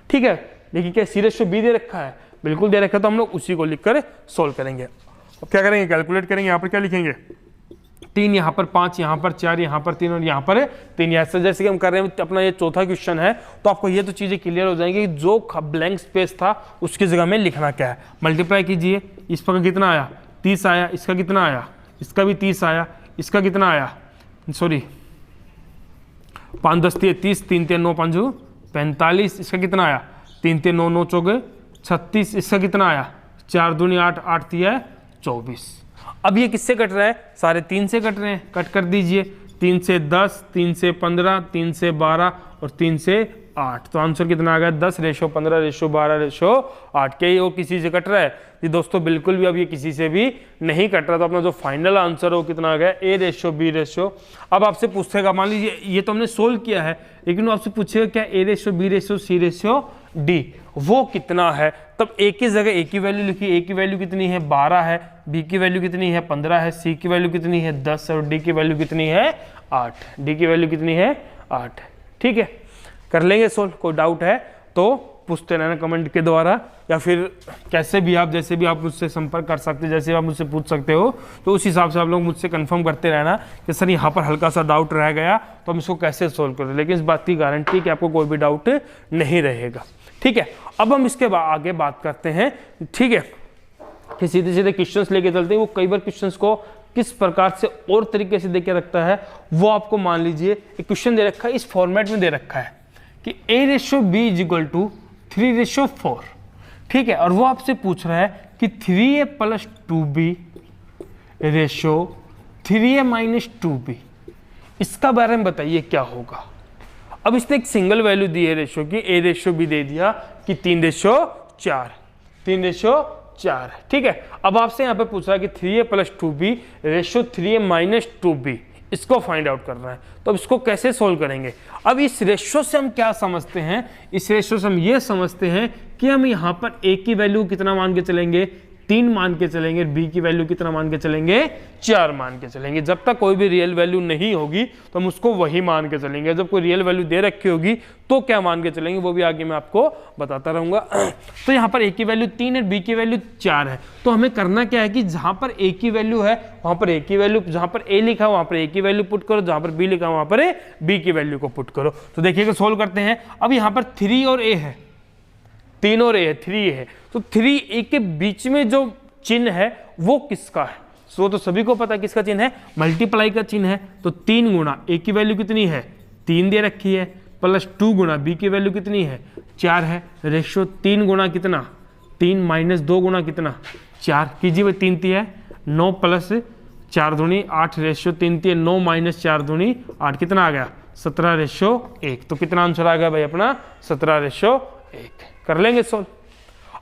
ठीक है, लेकिन क्या सी रेशो बी दे रखा है? बिल्कुल दे रखा है, तो हम लोग उसी को लिखकर सोल्व करेंगे। अब क्या करेंगे? कैलकुलेट करेंगे। यहाँ पर क्या लिखेंगे? 3, यहाँ पर 5, यहाँ पर 4, यहाँ पर 3 और यहाँ पर 3। ऐसे जैसे कि हम कर रहे हैं अपना ये चौथा क्वेश्चन है, तो आपको ये तो चीज़ें क्लियर हो जाएंगी। जो ब्लैंक स्पेस था उसकी जगह में लिखना क्या है। मल्टीप्लाई कीजिए, इस पर कितना आया? 30 आया, इसका कितना आया? इसका भी 30 आया, इसका कितना आया, सॉरी 5 10 30, 3 3 9 5 45, इसका कितना आया 3 3 9 9 चौके 36, इसका कितना आया 4 दूनी 8 8 3 24। अब ये किससे कट रहा है, सारे 3 से कट रहे हैं, कट कर दीजिए, 3 से 10, 3 से 15, 3 से 12 और 3 से 8, तो आंसर कितना आ गया 10:15:12:8। क्या ये वो किसी से कट रहा है जी दोस्तों, बिल्कुल भी अब ये किसी से भी नहीं कट रहा। तो अपना जो फाइनल आंसर है वो कितना आ गया A:B। अब आपसे पूछेगा, मान लीजिए ये तो हमने सोल्व किया है, लेकिन वो आपसे पूछेगा क्या A:B:C:D वो कितना है, तब A की जगह A की वैल्यू लिखिए। A की वैल्यू कितनी है 12 है, B की वैल्यू कितनी है 15 है, C की वैल्यू कितनी है 10 है और D की वैल्यू कितनी है 8। D की वैल्यू कितनी है 8। ठीक है, कर लेंगे सोल्व। कोई डाउट है तो पूछते रहना कमेंट के द्वारा, या फिर कैसे भी आप, जैसे भी आप मुझसे संपर्क कर सकते हैं, जैसे आप मुझसे पूछ सकते हो, तो उस हिसाब से आप लोग मुझसे कंफर्म करते रहना कि सर यहाँ पर हल्का सा डाउट रह गया तो हम इसको कैसे सोल्व करें। लेकिन इस बात की गारंटी कि आपको कोई भी डाउट नहीं रहेगा। ठीक है, अब हम इसके आगे बात करते हैं। ठीक है, कि सीधे सीधे क्वेश्चंस लेके चलते हैं। वो कई बार क्वेश्चंस को किस प्रकार से और तरीके से देके रखता है, वो आपको मान लीजिए एक क्वेश्चन दे रखा है, इस फॉर्मेट में दे रखा है कि A:B = 3:4। ठीक है, और वो आपसे पूछ रहा है कि 3A + 2B ratio 3A - 2B, इसका बारे में बताइए क्या होगा। अब इसने एक सिंगल वैल्यू दी है रेशो की, A:B दे दिया कि 3:4, 3:4। ठीक है, अब आपसे यहाँ पे पूछ रहा है कि 3A + 2B ratio 3A - 2B, इसको फाइंड आउट करना है। तो अब इसको कैसे सोल्व करेंगे। अब इस रेशो से हम क्या समझते हैं, इस रेशो से हम ये समझते हैं कि हम यहाँ पर A की वैल्यू कितना मान के चलेंगे 3 मान के चलेंगे, B की वैल्यू कितना मान के चलेंगे 4 मान के चलेंगे। जब तक कोई भी रियल वैल्यू नहीं होगी तो हम उसको वही मान के चलेंगे। जब कोई रियल वैल्यू दे रखी होगी तो क्या मान के चलेंगे, वो भी आगे मैं आपको बताता रहूंगा। तो यहाँ पर A की वैल्यू 3 है, B की वैल्यू 4 है, तो हमें करना क्या है कि जहाँ पर A की वैल्यू है वहाँ पर A की वैल्यू, जहाँ पर A लिखा वहाँ पर A की वैल्यू पुट करो, जहाँ पर B लिखा वहाँ पर B की वैल्यू को पुट करो। तो देखिएगा सोल्व करते हैं। अब यहाँ पर 3 और A है, 3 और A है, 3 है, तो 3A के बीच में जो चिन्ह है वो किसका है, सो तो सभी को पता है किसका चिन्ह है, मल्टीप्लाई का चिन्ह है। तो 3 गुना A की वैल्यू कितनी है 3 दे रखी है, प्लस 2 गुना B की वैल्यू कितनी है 4 है, रेशो 3 गुना कितना 3 - 2 गुना कितना 4 कीजिए भाई, 3 3 है 9 + 4 दूनी 8, रेशो 3 3 9 - 4 दूनी 8, कितना आ गया 17:1। तो कितना आंसर आ गया भाई अपना 17:1। कर लेंगे सोल्व।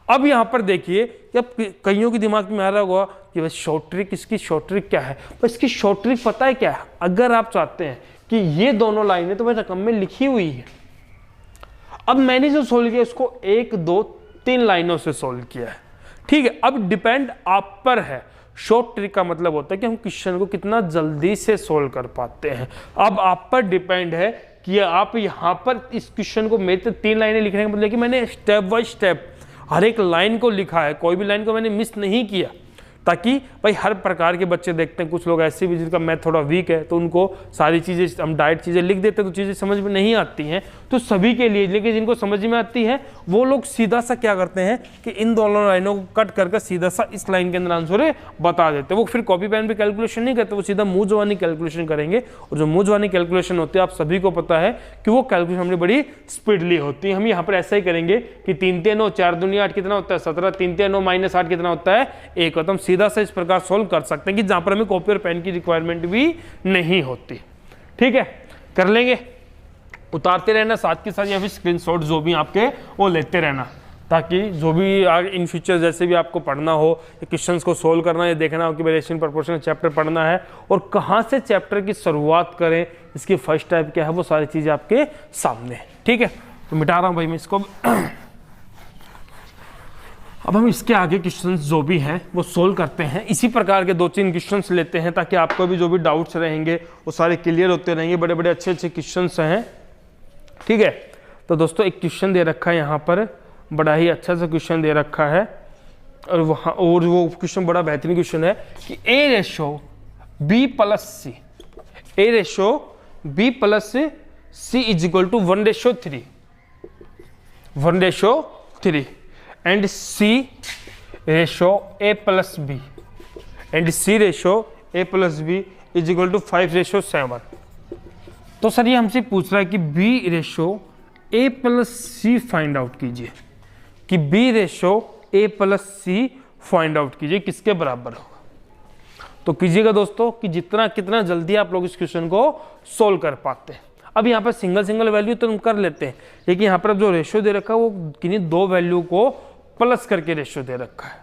अब यहाँ पर देखिए, जब कईयों के दिमाग में आ रहा होगा कि बस शॉर्ट ट्रिक, इसकी शॉर्ट ट्रिक क्या है। बस इसकी शॉर्ट ट्रिक पता है क्या है, अगर आप चाहते हैं कि ये दोनों लाइनें तो रकम में लिखी हुई है, अब मैंने जो सोल्व किया उसको 1 2 3 लाइनों से सोल्व किया है। ठीक है, अब डिपेंड आप पर है। शॉर्ट ट्रिक का मतलब होता है कि हम क्वेश्चन को कितना जल्दी से सोल्व कर पाते हैं। अब आप पर डिपेंड है कि आप यहाँ पर इस क्वेश्चन को, मेरे तो 3 लाइनें लिखने का मतलब कि मैंने स्टेप बाय स्टेप हर एक लाइन को लिखा है, कोई भी लाइन को मैंने मिस नहीं किया, ताकि भाई हर प्रकार के बच्चे देखते हैं। कुछ लोग ऐसे भी जिनका मैथ थोड़ा वीक है तो उनको सारी चीज़ें हम डायरेक्ट चीज़ें लिख देते हैं तो चीज़ें समझ में नहीं आती हैं। तो सभी के लिए, लेकिन जिनको समझ में आती है वो लोग सीधा सा क्या करते हैं कि इन दोनों लाइनों को कट करके सीधा सा इस लाइन के अंदर आंसर बता देते हैं। वो फिर कॉपी पेन पे कैलकुलेशन नहीं करते, वो सीधा मुँह जवानी कैलकुलेशन करेंगे। और जो मुँह जवानी कैलकुलेशन होती है आप सभी को पता है कि वो कैलकुलेशन हमने बड़ी स्पीडली होती है। हम यहाँ पर ऐसा ही करेंगे कि 3 3 9 4 दूनी 8 कितना होता है 17, 3 3 9 - 8 कितना होता है 1। तो हम सीधा सा इस प्रकार सोल्व कर सकते हैं कि जहां पर हमें कॉपी और पेन की रिक्वायरमेंट भी नहीं होती। ठीक है, कर लेंगे। उतारते रहना साथ के साथ, या फिर स्क्रीनशॉट जो भी आपके वो लेते रहना, ताकि जो भी इन फ्यूचर जैसे भी आपको पढ़ना हो, क्वेश्चंस को सोल्व करना है, देखना हो कि रिलेशन प्रोपोर्शन चैप्टर पढ़ना है और कहाँ से चैप्टर की शुरुआत करें, इसकी फर्स्ट टाइप क्या है, वो सारी चीज़ें आपके सामने। ठीक है, तो मिटा रहा हूँ भाई मैं इसको। अब हम इसके आगे क्वेश्चंस जो भी हैं वो सोल्व करते हैं। इसी प्रकार के 2-3 क्वेश्चंस लेते हैं ताकि आपको भी जो भी डाउट्स रहेंगे वो सारे क्लियर होते रहेंगे। बड़े बड़े अच्छे अच्छे क्वेश्चंस हैं। ठीक है, तो दोस्तों एक क्वेश्चन दे रखा है यहाँ पर, बड़ा ही अच्छा सा क्वेश्चन दे रखा है और वहाँ, और वो क्वेश्चन बड़ा बेहतरीन क्वेश्चन है कि A:B + C, A:B + C = 1:3, 1:3 and C ratio A + B, and C ratio A + B is equal to 5:7। तो सर ये हमसे पूछ रहा है कि B ratio A plus C find out कीजिए, कि B ratio A plus C find out कीजिए किसके बराबर होगा। तो कीजिएगा दोस्तों कि कितना जल्दी आप लोग इस क्वेश्चन को सोल्व कर पाते हैं। अब यहाँ पर सिंगल वैल्यू तो हम कर लेते हैं, लेकिन यहाँ पर जो रेशियो दे रखा है वो किन्हीं दो वैल्यू को प्लस करके रेशियो दे रखा है,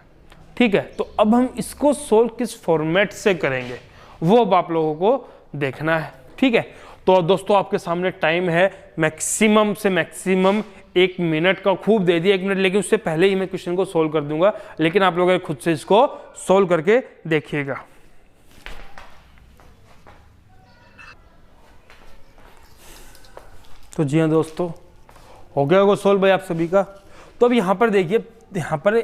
ठीक है। तो अब हम इसको सोल्व किस फॉर्मेट से करेंगे वो अब आप लोगों को देखना है, ठीक है। तो दोस्तों आपके सामने टाइम है मैक्सिमम से मैक्सिमम 1 मिनट का, खूब दे दिया 1 मिनट, लेकिन उससे पहले ही मैं क्वेश्चन को सोल्व कर दूंगा, लेकिन आप लोग खुद से इसको सोल्व करके देखिएगा। तो जी हाँ दोस्तों, हो गया होगा सोल्व भाई आप सभी का। तो अब यहाँ पर देखिए, यहाँ पर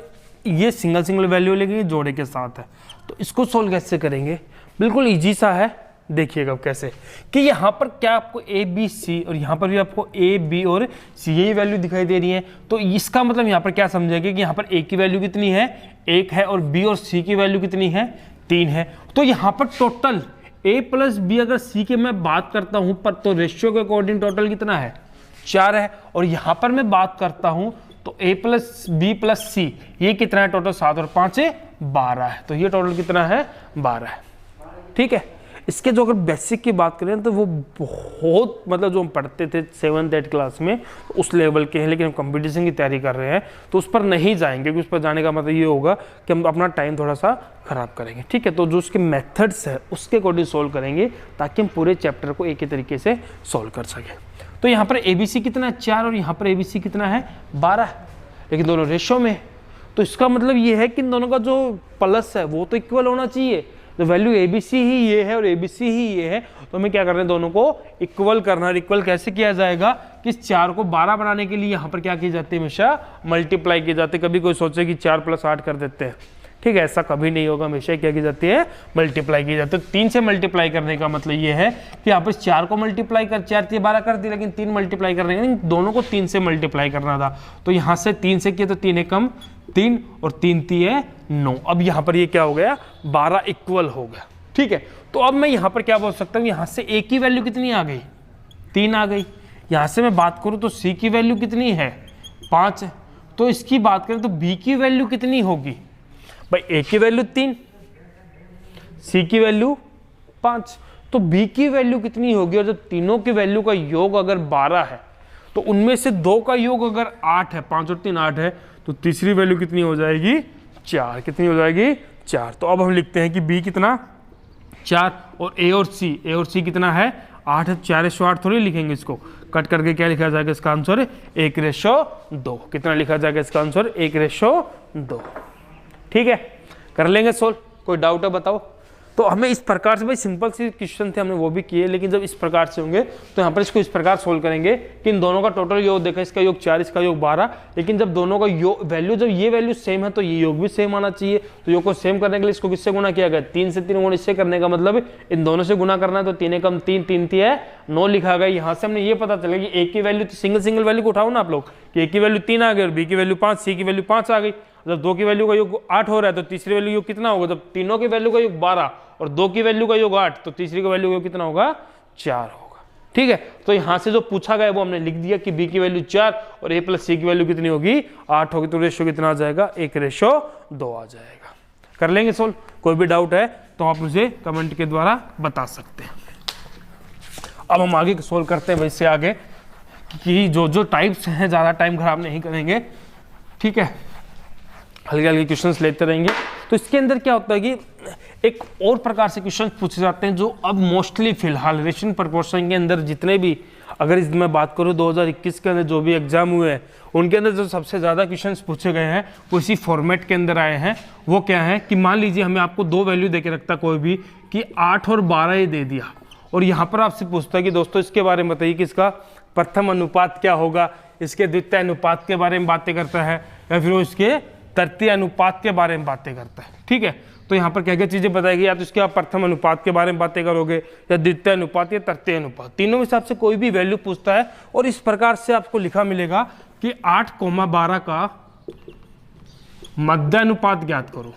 ये सिंगल वैल्यू लेकिन ये जोड़े के साथ है, तो इसको सोल्व कैसे करेंगे, बिल्कुल इजी सा है। देखिएगा कैसे कि यहाँ पर क्या आपको A B C और यहाँ पर भी आपको A B और C यही वैल्यू दिखाई दे रही है। तो इसका मतलब यहाँ पर क्या समझेंगे कि यहाँ पर A की वैल्यू कितनी है, 1 है, और B और C की वैल्यू कितनी है, 3 है। तो यहाँ पर टोटल A प्लस B अगर C के मैं बात करता हूँ पर, तो रेशियो के अकॉर्डिंग टोटल कितना है, 4 है। और यहाँ पर मैं बात करता हूँ तो A plus B plus C ये कितना है, टोटल 7 और 5 12 है। तो ये टोटल कितना है, 12 है, ठीक है। इसके जो अगर बेसिक की बात करें तो वो बहुत मतलब जो हम पढ़ते थे 7th-8th क्लास में उस लेवल के हैं, लेकिन हम कंपटीशन की तैयारी कर रहे हैं तो उस पर नहीं जाएंगे, क्योंकि उस पर जाने का मतलब ये होगा कि हम अपना टाइम थोड़ा सा ख़राब करेंगे, ठीक है। तो जो उसके मेथड्स है उसके अकॉर्डिंग सोल्व करेंगे ताकि हम पूरे चैप्टर को एक ही तरीके से सोल्व कर सकें। तो यहाँ पर ABC कितना है, 4, और यहाँ पर ABC कितना है, 12, लेकिन दोनों रेशो में। तो इसका मतलब ये है कि इन दोनों का जो प्लस है वो तो इक्वल होना चाहिए। तो वैल्यू ABC ही ये है और ABC ही ये है, तो हमें क्या करना है, दोनों को इक्वल करना है। इक्वल कैसे किया जाएगा कि इस 4 को 12 बनाने के लिए यहाँ पर क्या की जाती है, हमेशा मल्टीप्लाई की जाती है। कभी कोई सोचे कि 4 + 8 कर देते हैं, ठीक है, ऐसा कभी नहीं होगा, हमेशा क्या की जाती है, मल्टीप्लाई की जाती है। 3 से मल्टीप्लाई करने का मतलब ये है कि यहाँ पर 4 को मल्टीप्लाई कर, 4 × 12 कर दी, लेकिन 3 मल्टीप्लाई करने का, दोनों को 3 से मल्टीप्लाई करना था। तो यहाँ से 3 से किया तो 3 एकम 3 और 3 3 9। अब यहाँ पर ये क्या हो गया, 12 इक्वल हो गया, ठीक है। तो अब मैं यहाँ पर क्या बोल सकता हूँ, यहाँ से A की वैल्यू कितनी आ गई, 3 आ गई। यहाँ से मैं बात करूँ तो C की वैल्यू कितनी है, 5 है। तो इसकी बात करें तो B की वैल्यू कितनी होगी भाई, A की वैल्यू 3, C की वैल्यू 5, तो B की वैल्यू कितनी होगी। और जब तीनों की वैल्यू का योग अगर 12 है तो उनमें से 2 का योग अगर 8 है, 5 और 3 8 है, तो तीसरी वैल्यू कितनी हो जाएगी, 4। कितनी हो जाएगी, 4। तो अब हम लिखते हैं कि B कितना, 4, और A और C कितना है, 8 है। 4:8 थोड़ी लिखेंगे, इसको कट करके क्या लिखा जाएगा इसका आंसर, 1:2। कितना लिखा जाएगा इसका आंसर, 1:2, ठीक है। कर लेंगे सोल्व, कोई डाउट है बताओ। तो हमें इस प्रकार से, भाई सिंपल सी क्वेश्चन थे हमने वो भी किए, लेकिन जब इस प्रकार से होंगे तो यहाँ पर इसको इस प्रकार सोल्व करेंगे कि इन दोनों का टोटल योग देखा, इसका योग 4, इसका योग 12, लेकिन जब दोनों का योग वैल्यू, जब ये वैल्यू सेम है तो ये योग भी सेम आना चाहिए। तो योग को सेम करने के लिए इसको किससे गुना किया गया, 3 से 3 गुणा इससे करने का मतलब इन दोनों से गुना करना है। तो 3 एकम 3, 3 3 9 लिखा गया। यहाँ से हमने ये पता चला कि A की वैल्यू, तो सिंगल वैल्यू को उठाओ ना आप लोग, कि A की वैल्यू 3 आ गई और B की वैल्यू 5, C की वैल्यू 5 आ गई। जब 2 की वैल्यू का योग 8 हो रहा है तो तीसरी वैल्यू योग कितना होगा, जब तीनों की वैल्यू का योग 12 और 2 की वैल्यू का योग 8, तो तीसरी का वैल्यू कितना होगा, 4 होगा, ठीक है। तो यहाँ से जो पूछा गया वो हमने लिख दिया कि B की वैल्यू 4 और A प्लस C की वैल्यू कितनी होगी, 8 होगी। तो रेशो कितना आ जाएगा, 1:2 आ जाएगा। कर लेंगे सोल्व, कोई भी डाउट है तो आप मुझे कमेंट के द्वारा बता सकते हैं। अब हम आगे सोल्व करते हैं, इससे आगे कि जो टाइप्स हैं ज़्यादा टाइम खराब नहीं करेंगे, ठीक है, हल्के हल्के क्वेश्चंस लेते रहेंगे। तो इसके अंदर क्या होता है कि एक और प्रकार से क्वेश्चंस पूछे जाते हैं जो अब मोस्टली फिलहाल रेशियो प्रोपोर्शन के अंदर जितने भी, अगर इस मैं बात करूं 2021 के अंदर जो भी एग्जाम हुए हैं उनके अंदर जो सबसे ज़्यादा क्वेश्चंस पूछे गए हैं वो इसी फॉर्मेट के अंदर आए हैं। वो क्या है कि मान लीजिए हमें आपको 2 वैल्यू दे के रखता कोई भी, कि 8 और 12 ये दे दिया, और यहाँ पर आपसे पूछता है कि दोस्तों इसके बारे में बताइए कि इसका प्रथम अनुपात क्या होगा, इसके द्वितीय अनुपात के बारे में बातें करता है, या फिर वो इसके तृतीय अनुपात के बारे में बातें करता है, ठीक है। तो यहाँ पर क्या क्या चीज़ें बताएगी, या तो इसके आप प्रथम अनुपात के बारे में बातें करोगे, या द्वितीय अनुपात या तृतीय अनुपात, तीनों हिसाब से कोई भी वैल्यू पूछता है। और इस प्रकार से आपको लिखा मिलेगा कि 8,12 का मध्यानुपात ज्ञात करो।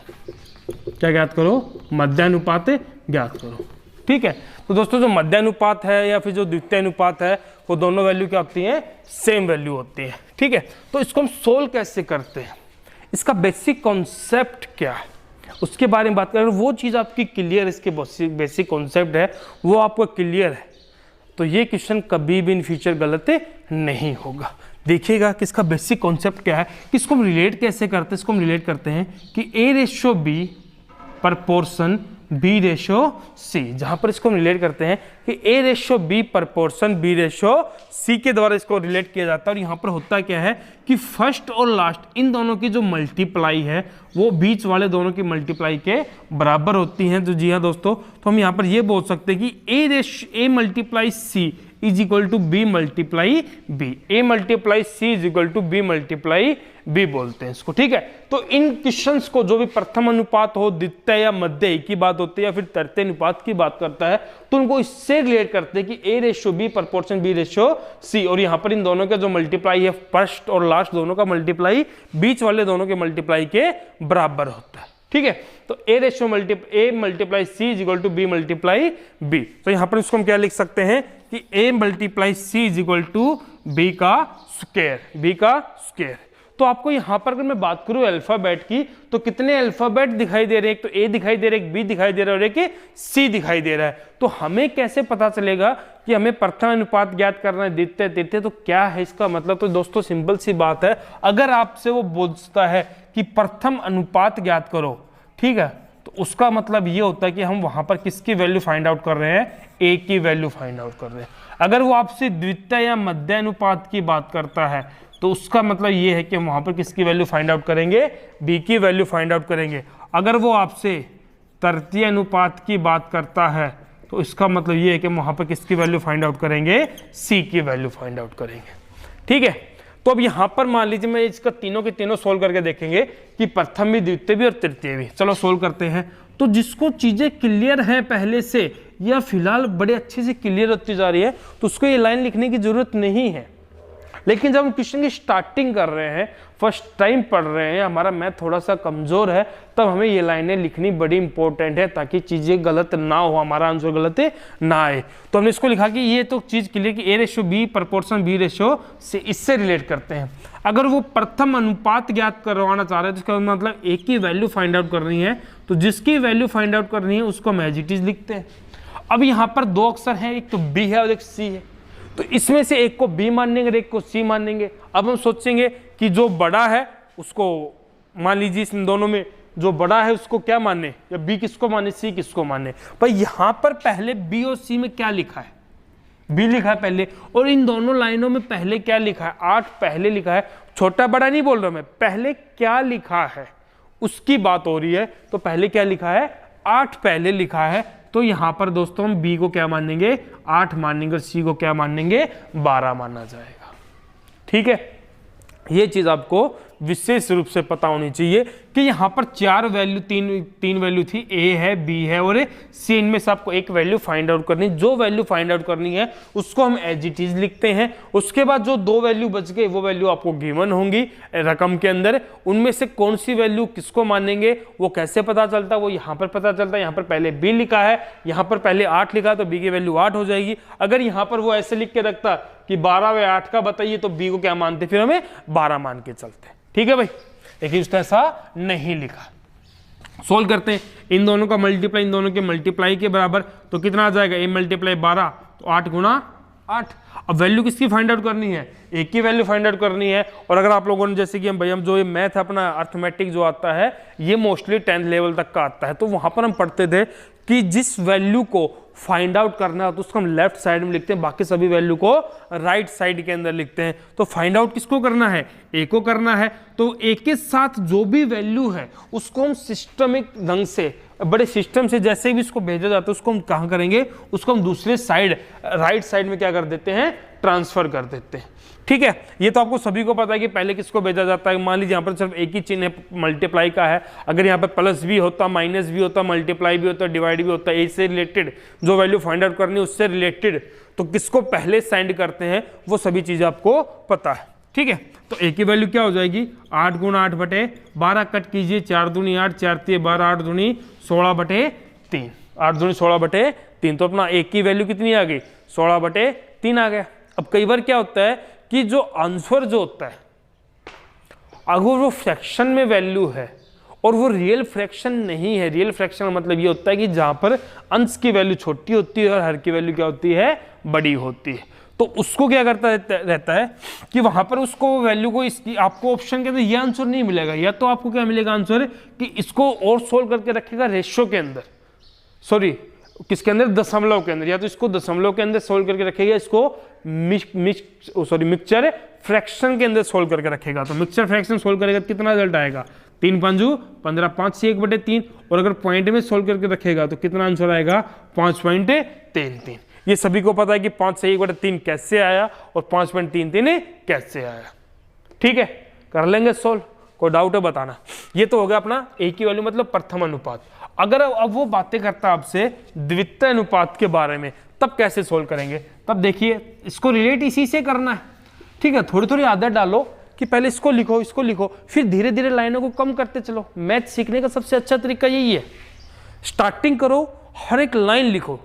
क्या ज्ञात करो, मध्यानुपात ज्ञात करो, ठीक है। तो दोस्तों जो मध्यानुपात है या फिर जो द्वितीय अनुपात है वो दोनों वैल्यू क्या होती हैं, सेम वैल्यू होती है, ठीक है। तो इसको हम सोल्व कैसे करते हैं, इसका बेसिक कॉन्सेप्ट क्या है उसके बारे में बात करें। वो चीज़ आपकी क्लियर, इसके बेसिक कॉन्सेप्ट है वो आपको क्लियर है, तो ये क्वेश्चन कभी भी इन फ्यूचर गलत नहीं होगा। देखिएगा कि इसका बेसिक कॉन्सेप्ट क्या है, कि इसको हम रिलेट कैसे करते हैं। इसको हम रिलेट करते हैं कि A/B प्रपोर्शन B/C, जहां पर इसको हम रिलेट करते हैं कि A/B प्रपोर्शन B/C के द्वारा इसको रिलेट किया जाता है। और यहाँ पर होता क्या है कि फर्स्ट और लास्ट इन दोनों की जो मल्टीप्लाई है वो बीच वाले दोनों की मल्टीप्लाई के बराबर होती हैं। तो जी हाँ दोस्तों, तो हम यहाँ पर ये बोल सकते हैं कि A multiply C is equal to B multiply B, A multiply C is equal to B multiply B बोलते हैं इसको, ठीक है। तो इन क्वेश्चंस को जो भी प्रथम अनुपात हो, द्वितीय या मध्य की बात होती है या फिर तृतीय अनुपात की बात करता है, तो उनको इससे रिलेट करते हैं कि A/B प्रपोर्शन B/C, और यहाँ पर इन दोनों का जो मल्टीप्लाई है फर्स्ट और लास्ट दोनों का मल्टीप्लाई बीच वाले दोनों के मल्टीप्लाई के बराबर होता है, ठीक है। तो A multiply C is equal to B multiply B। तो यहाँ पर इसको हम क्या लिख सकते हैं कि A multiply C is equal to B का स्क्वायर। तो आपको यहाँ पर अगर मैं बात करूँ अल्फाबेट की, तो कितने अल्फाबेट दिखाई दे रहे हैं, एक तो A दिखाई दे रहा है, एक B दिखाई दे रहा है और एक C दिखाई दे रहा है। तो हमें कैसे पता चलेगा कि हमें प्रथम अनुपात ज्ञात करना है, द्वितीय तृतीय, तो क्या है इसका मतलब। तो दोस्तों सिंपल सी बात है, अगर आपसे वो बोलता है कि प्रथम अनुपात ज्ञात करो, ठीक है, तो उसका मतलब ये होता है कि हम वहां पर किसकी वैल्यू फाइंड आउट कर रहे हैं, A की वैल्यू फाइंड आउट कर रहे हैं। अगर वो आपसे द्वितीय या मध्य अनुपात की बात करता है तो उसका मतलब ये है कि हम वहां पर किसकी वैल्यू फाइंड आउट करेंगे, B की वैल्यू फाइंड आउट करेंगे। अगर वो आपसे तृतीय अनुपात की बात करता है तो इसका मतलब ये है कि हम वहां पर किसकी वैल्यू फाइंड आउट करेंगे, C की वैल्यू फाइंड आउट करेंगे, ठीक है। तो अब यहाँ पर मान लीजिए मैं इसका तीनों के तीनों सोल्व करके देखेंगे कि प्रथम भी, द्वितीय भी और तृतीय भी। चलो सोल्व करते हैं। तो जिसको चीजें क्लियर हैं पहले से या फिलहाल बड़े अच्छे से क्लियर होती जा रही है, तो उसको ये लाइन लिखने की जरूरत नहीं है। लेकिन जब हम क्वेश्चन की स्टार्टिंग कर रहे हैं, फर्स्ट टाइम पढ़ रहे हैं, हमारा मैथ थोड़ा सा कमजोर है, तब हमें ये लाइनें लिखनी बड़ी इंपॉर्टेंट है ताकि चीजें गलत ना हो, हमारा आंसर गलत ना आए। तो हमने इसको लिखा कि ये तो चीज क्लियर कि A/B प्रपोर्शन B/C इससे रिलेट करते हैं। अगर वो प्रथम अनुपात ज्ञात करवाना चाह रहे हैं तो इसका मतलब A की वैल्यू फाइंड आउट करनी है, तो जिसकी वैल्यू फाइंड आउट करनी है उसको हम एज इट इज लिखते हैं। अब यहाँ पर दो अक्षर हैं, एक तो B है और एक C है, तो इसमें से एक को B मानेंगे और एक को C मानेंगे। अब हम सोचेंगे कि जो बड़ा है उसको मान लीजिए, इन दोनों में जो बड़ा है उसको क्या माने, या B किसको माने, C किसको माने। पर यहाँ पर पहले B और C में क्या लिखा है, B लिखा है पहले, और इन दोनों लाइनों में पहले क्या लिखा है, 8 पहले लिखा है। छोटा बड़ा नहीं बोल रहा मैं, पहले क्या लिखा है उसकी बात हो रही है। तो पहले क्या लिखा है, 8 पहले लिखा है। तो यहां पर दोस्तों हम B को क्या मानेंगे, 8 मानेंगे, और C को क्या मानेंगे, 12 माना जाएगा, ठीक है। ये चीज आपको विशेष रूप से पता होनी चाहिए कि यहाँ पर 4 वैल्यू, तीन वैल्यू थी, A है, B है और C। इनमें से आपको एक वैल्यू फाइंड आउट करनी, जो वैल्यू फाइंड आउट करनी है उसको हम एज इट इज लिखते हैं। उसके बाद जो 2 वैल्यू बच गए वो वैल्यू आपको गिवन होंगी रकम के अंदर, उनमें से कौन सी वैल्यू किसको मानेंगे वो कैसे पता चलता है, वो यहाँ पर पता चलता है। यहाँ पर पहले B लिखा है, यहाँ पर पहले 8 लिखा, तो B की वैल्यू 8 हो जाएगी। अगर यहाँ पर वो ऐसे लिख के रखता कि 12 व 8 का बताइए, तो B को क्या मानते, फिर हमें 12 मान के चलते, ठीक है भाई। लेकिन उसने ऐसा नहीं लिखा। सोल्व करते हैं, इन दोनों का मल्टीप्लाई इन दोनों के मल्टीप्लाई के बराबर, तो कितना आ जाएगा, A मल्टीप्लाई 12, तो 8 गुना 8। अब वैल्यू किसकी फाइंड आउट करनी है, A की वैल्यू फाइंड आउट करनी है। और अगर आप लोगों ने जैसे कि हम जो ये मैथ अपना अर्थमेटिक जो आता है ये मोस्टली 10th लेवल तक का आता है, तो वहां पर हम पढ़ते थे कि जिस वैल्यू को फाइंड आउट करना है तो उसको हम लेफ्ट साइड में लिखते हैं, बाकी सभी वैल्यू को राइट साइड के अंदर लिखते हैं। तो फाइंड आउट किसको करना है, A को करना है। तो A के साथ जो भी वैल्यू है उसको हम सिस्टमिक ढंग से, बड़े सिस्टम से जैसे भी इसको भेजा जाता है उसको हम कहाँ करेंगे, उसको हम दूसरे साइड राइट साइड में क्या कर देते हैं, ट्रांसफर कर देते हैं, ठीक है। ये तो आपको सभी को पता है कि पहले किसको भेजा जाता है। मान लीजिए यहाँ पर सिर्फ एक ही चिन्ह मल्टीप्लाई का है, अगर यहाँ पर प्लस भी होता, माइनस भी होता, मल्टीप्लाई भी होता, डिवाइड भी होता, ए से रिलेटेड जो वैल्यू फाइंड आउट करनी है उससे रिलेटेड, तो किसको पहले सेंड करते हैं वो सभी चीजें आपको पता है, ठीक है। तो ए की वैल्यू क्या हो जाएगी, 8 गुना 8/12 कट कीजिए, 4 दूनी 8, 4 3 12, 8 दूनी 16/3। 8 दूनी 16/3, तो अपना एक की वैल्यू कितनी आ गई, 16/3 आ गया। अब कई बार क्या होता है कि जो आंसर जो होता है अगर वो फ्रैक्शन में वैल्यू है और वो रियल फ्रैक्शन नहीं है, रियल फ्रैक्शन का मतलब ये होता है कि जहां पर अंश की वैल्यू छोटी होती है और हर की वैल्यू क्या होती है, बड़ी होती है, तो उसको क्या करता रहता है कि वहां पर उसको वैल्यू को इसकी आपको ऑप्शन के अंदर ये आंसर नहीं मिलेगा, या तो आपको क्या मिलेगा आंसर कि इसको और सोल्व करके रखेगा रेशियो के अंदर, सॉरी किसके अंदर, दशमलव के अंदर, या तो इसको दशमलव के अंदर सोल्व करके रखेगा, इसको मिक्सचर फ्रैक्शन के अंदर सोल्व करके रखेगा। तो मिक्सचर फ्रैक्शन सोल्व करेगा तो कितना रिजल्ट आएगा, 3 5 15, 5 से 1/3, और अगर पॉइंट में सोल्व करके रखेगा तो कितना आंसर आएगा, 5.33। ये सभी को पता है कि 5 से 1/3 कैसे आया और 5.33 कैसे आया। ठीक है, कर लेंगे सोल्व, कोई डाउट है बताना। ये तो हो गया अपना ए की वैल्यू मतलब प्रथम अनुपात। अगर अब वो बातें करता है आपसे द्वितीय अनुपात के बारे में, तब कैसे सोल्व करेंगे, तब देखिए इसको रिलेट इसी से करना है। ठीक है, थोड़ी थोड़ी आदत डालो कि पहले इसको लिखो, फिर धीरे धीरे लाइनों को कम करते चलो। मैथ सीखने का सबसे अच्छा तरीका यही है, स्टार्टिंग करो, हर एक लाइन लिखो,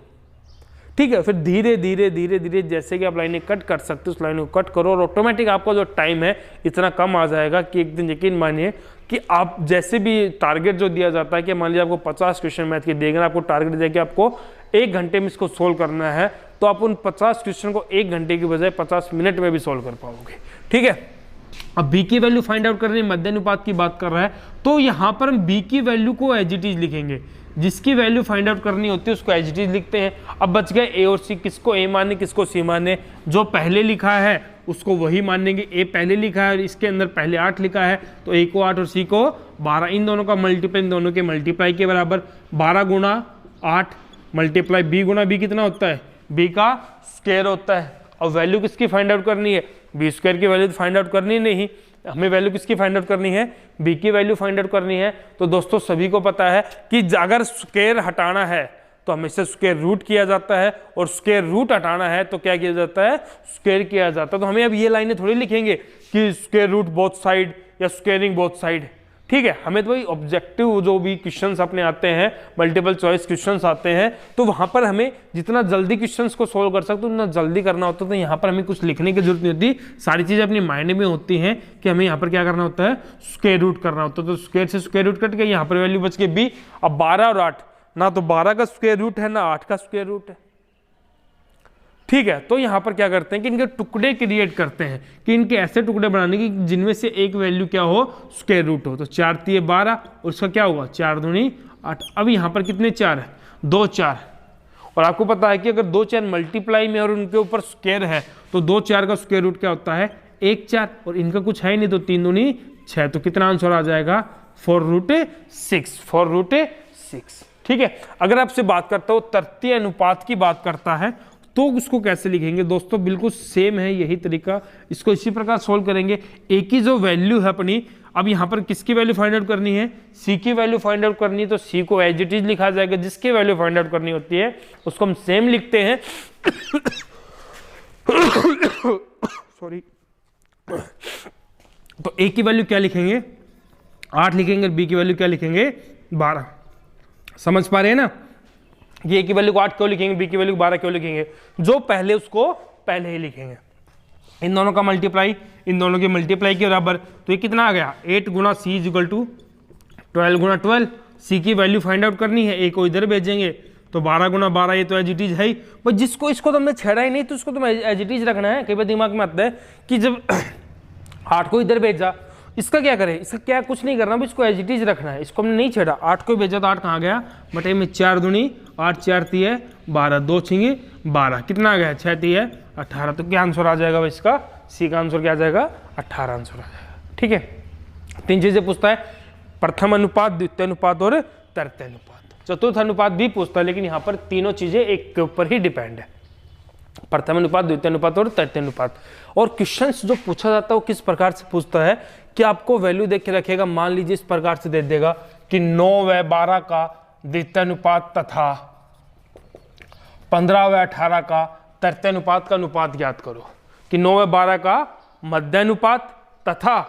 ठीक है, फिर धीरे धीरे जैसे कि आप लाइनें कट कर सकते हो उस लाइन को कट करो, और ऑटोमेटिक आपका जो टाइम है इतना कम आ जाएगा कि एक दिन यकीन मानिए कि आप जैसे भी टारगेट जो दिया जाता है कि मान लीजिए आपको 50 क्वेश्चन मैथ के देगा, आपको टारगेट दिया कि आपको 1 घंटे में इसको सोल्व करना है, तो आप उन 50 क्वेश्चन को 1 घंटे की बजाय 50 मिनट में भी सोल्व कर पाओगे। ठीक है, अब बी की वैल्यू फाइंड आउट करने मध्य अनुपात की बात कर रहा है, तो यहां पर हम बी की वैल्यू को एज इट इज लिखेंगे, जिसकी वैल्यू फाइंड आउट करनी होती है उसको एज इट इज लिखते हैं। अब बच गए ए और सी, किसको ए माने किसको सी माने, जो पहले लिखा है उसको वही मानेंगे। ए पहले लिखा है और इसके अंदर पहले 8 लिखा है, तो ए को 8 और सी को 12, इन दोनों का मल्टीप्लाई इन दोनों के मल्टीप्लाई के बराबर 12 गुणा 8 मल्टीप्लाई बी गुणा बी कितना होता है, बी का स्क्वायर होता है। अब वैल्यू किसकी फाइंड आउट करनी है, बी स्क्वायर की वैल्यू तो फाइंड आउट करनी नहीं, हमें वैल्यू किसकी फाइंड आउट करनी है, बी की वैल्यू फाइंड आउट करनी है। तो दोस्तों सभी को पता है कि अगर स्क्वायर हटाना है तो हमेशा स्क्वायर रूट किया जाता है, और स्क्वायर रूट हटाना है तो क्या किया जाता है, स्क्वायर किया जाता है। तो हमें अब ये लाइनें थोड़ी लिखेंगे कि स्क्वायर रूट बोथ साइड या स्क्वायरिंग बोथ साइड। ठीक है, हमें तो भाई ऑब्जेक्टिव जो भी क्वेश्चंस अपने आते हैं, मल्टीपल चॉइस क्वेश्चंस आते हैं, तो वहां पर हमें जितना जल्दी क्वेश्चंस को सोल्व कर सकते उतना जल्दी करना होता है। तो यहाँ पर हमें कुछ लिखने की जरूरत नहीं होती, सारी चीजें अपने माइंड में होती हैं कि हमें यहाँ पर क्या करना होता है, स्क्वायर रूट करना होता है। तो स्क्वायर से स्क्वायर रूट कट के यहाँ पर वैल्यू बच के बी। अब 12 और 8, ना तो 12 का स्क्वायर रूट है ना 8 का स्क्वायर रूट है। ठीक है, तो यहां पर क्या करते हैं कि इनके टुकड़े क्रिएट करते हैं, कि इनके ऐसे टुकड़े बनाने की जिनमें से एक वैल्यू क्या हो, स्क्वायर रूट हो। तो 4 3 12 और उसका क्या होगा 4 दूनी 8। अब यहां पर कितने 4 है, 2 4, और आपको पता है कि अगर 2 4 मल्टीप्लाई में और उनके ऊपर स्क्वायर है तो 2 4 का स्क्वायर रूट क्या होता है 1 4, और इनका कुछ है ही नहीं, तो 3 दूनी 6। तो कितना आंसर आ जाएगा 4√6, 4√6। ठीक है, अगर आपसे बात करता हूं तृतीय अनुपात की बात करता है तो उसको कैसे लिखेंगे दोस्तों, बिल्कुल सेम है यही तरीका, इसको इसी प्रकार सोल्व करेंगे। ए की जो वैल्यू है अपनी, अब यहाँ पर किसकी वैल्यू फाइंड आउट करनी है, सी की वैल्यू फाइंड आउट करनी है, तो सी को एज इट इज लिखा जाएगा, जिसकी वैल्यू फाइंड आउट करनी होती है उसको हम सेम लिखते हैं। सॉरी, तो ए की वैल्यू क्या लिखेंगे 8 लिखेंगे, बी की वैल्यू क्या लिखेंगे 12। समझ पा रहे हैं ना, ये की वैल्यू को 8 क्यों लिखेंगे, बी की वैल्यू को 12 क्यों लिखेंगे, जो पहले उसको पहले ही लिखेंगे। इन दोनों का मल्टीप्लाई इन दोनों के मल्टीप्लाई के बराबर, तो ये कितना आ गया 8 गुणा सी इज इक्वल टू 12 गुणा 12। सी की वैल्यू फाइंड आउट करनी है, ए को इधर भेजेंगे तो 12 गुणा 12, ये तो एज इट इज है ही, पर जिसको इसको तो हमने छेड़ा ही नहीं तो उसको तो एज इट इज रखना है। कई बार दिमाग में आता है कि जब 8 को इधर भेजा, इसका क्या करें, इसका क्या कुछ नहीं करना, इसको एज इट इज रखना है, इसको हमने नहीं छेड़ा। 8 को भेजा तो 8 कहाँ गया बटे में 4 दूनी 8 4 3 12, 2 छिंगे 12, कितना आ गया 6 3 18। तो क्या आंसर आ जाएगा इसका, सी का आंसर क्या आ जाएगा 18 आंसर आ जाएगा। ठीक है, 3 चीजें पूछता है, प्रथम अनुपात, द्वितीय अनुपात और तृतीय अनुपात। चतुर्थ अनुपात भी पूछता है, लेकिन यहाँ पर तीनों चीजें एक के ऊपर ही डिपेंड है, प्रथम अनुपात, द्वितीय अनुपात और तृतीय अनुपात। और क्वेश्चंस जो पूछा जाता है वो किस प्रकार से पूछता है कि आपको वैल्यू देख के रखेगा, मान लीजिए इस प्रकार से दे देगा कि 9 व 12 का द्वितीय अनुपात तथा 15 व 18 का तृतीय अनुपात का अनुपात ज्ञात करो, कि 9 व 12 का मध्य अनुपात तथा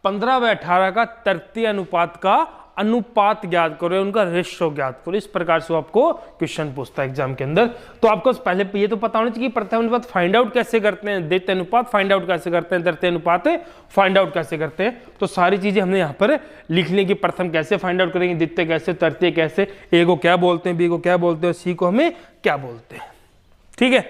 15 व 18 का तृतीय अनुपात का अनुपात ज्ञात करो, उनका रेशियो ज्ञात करो। इस प्रकार से वो आपको क्वेश्चन पूछता है एग्जाम के अंदर। तो आपको पहले ये तो पता होना चाहिए कि प्रथम अनुपात फाइंड आउट कैसे करते हैं, द्वितीय अनुपात फाइंड आउट कैसे करते हैं, तृतीय अनुपात फाइंड आउट कैसे करते हैं। तो सारी चीजें हमने यहाँ पर लिख ली कि प्रथम कैसे फाइंड आउट करेंगे, द्वितीय कैसे, तृतीय कैसे, ए को क्या बोलते हैं, बी को क्या बोलते हैं, सी को हमें क्या बोलते हैं। ठीक है,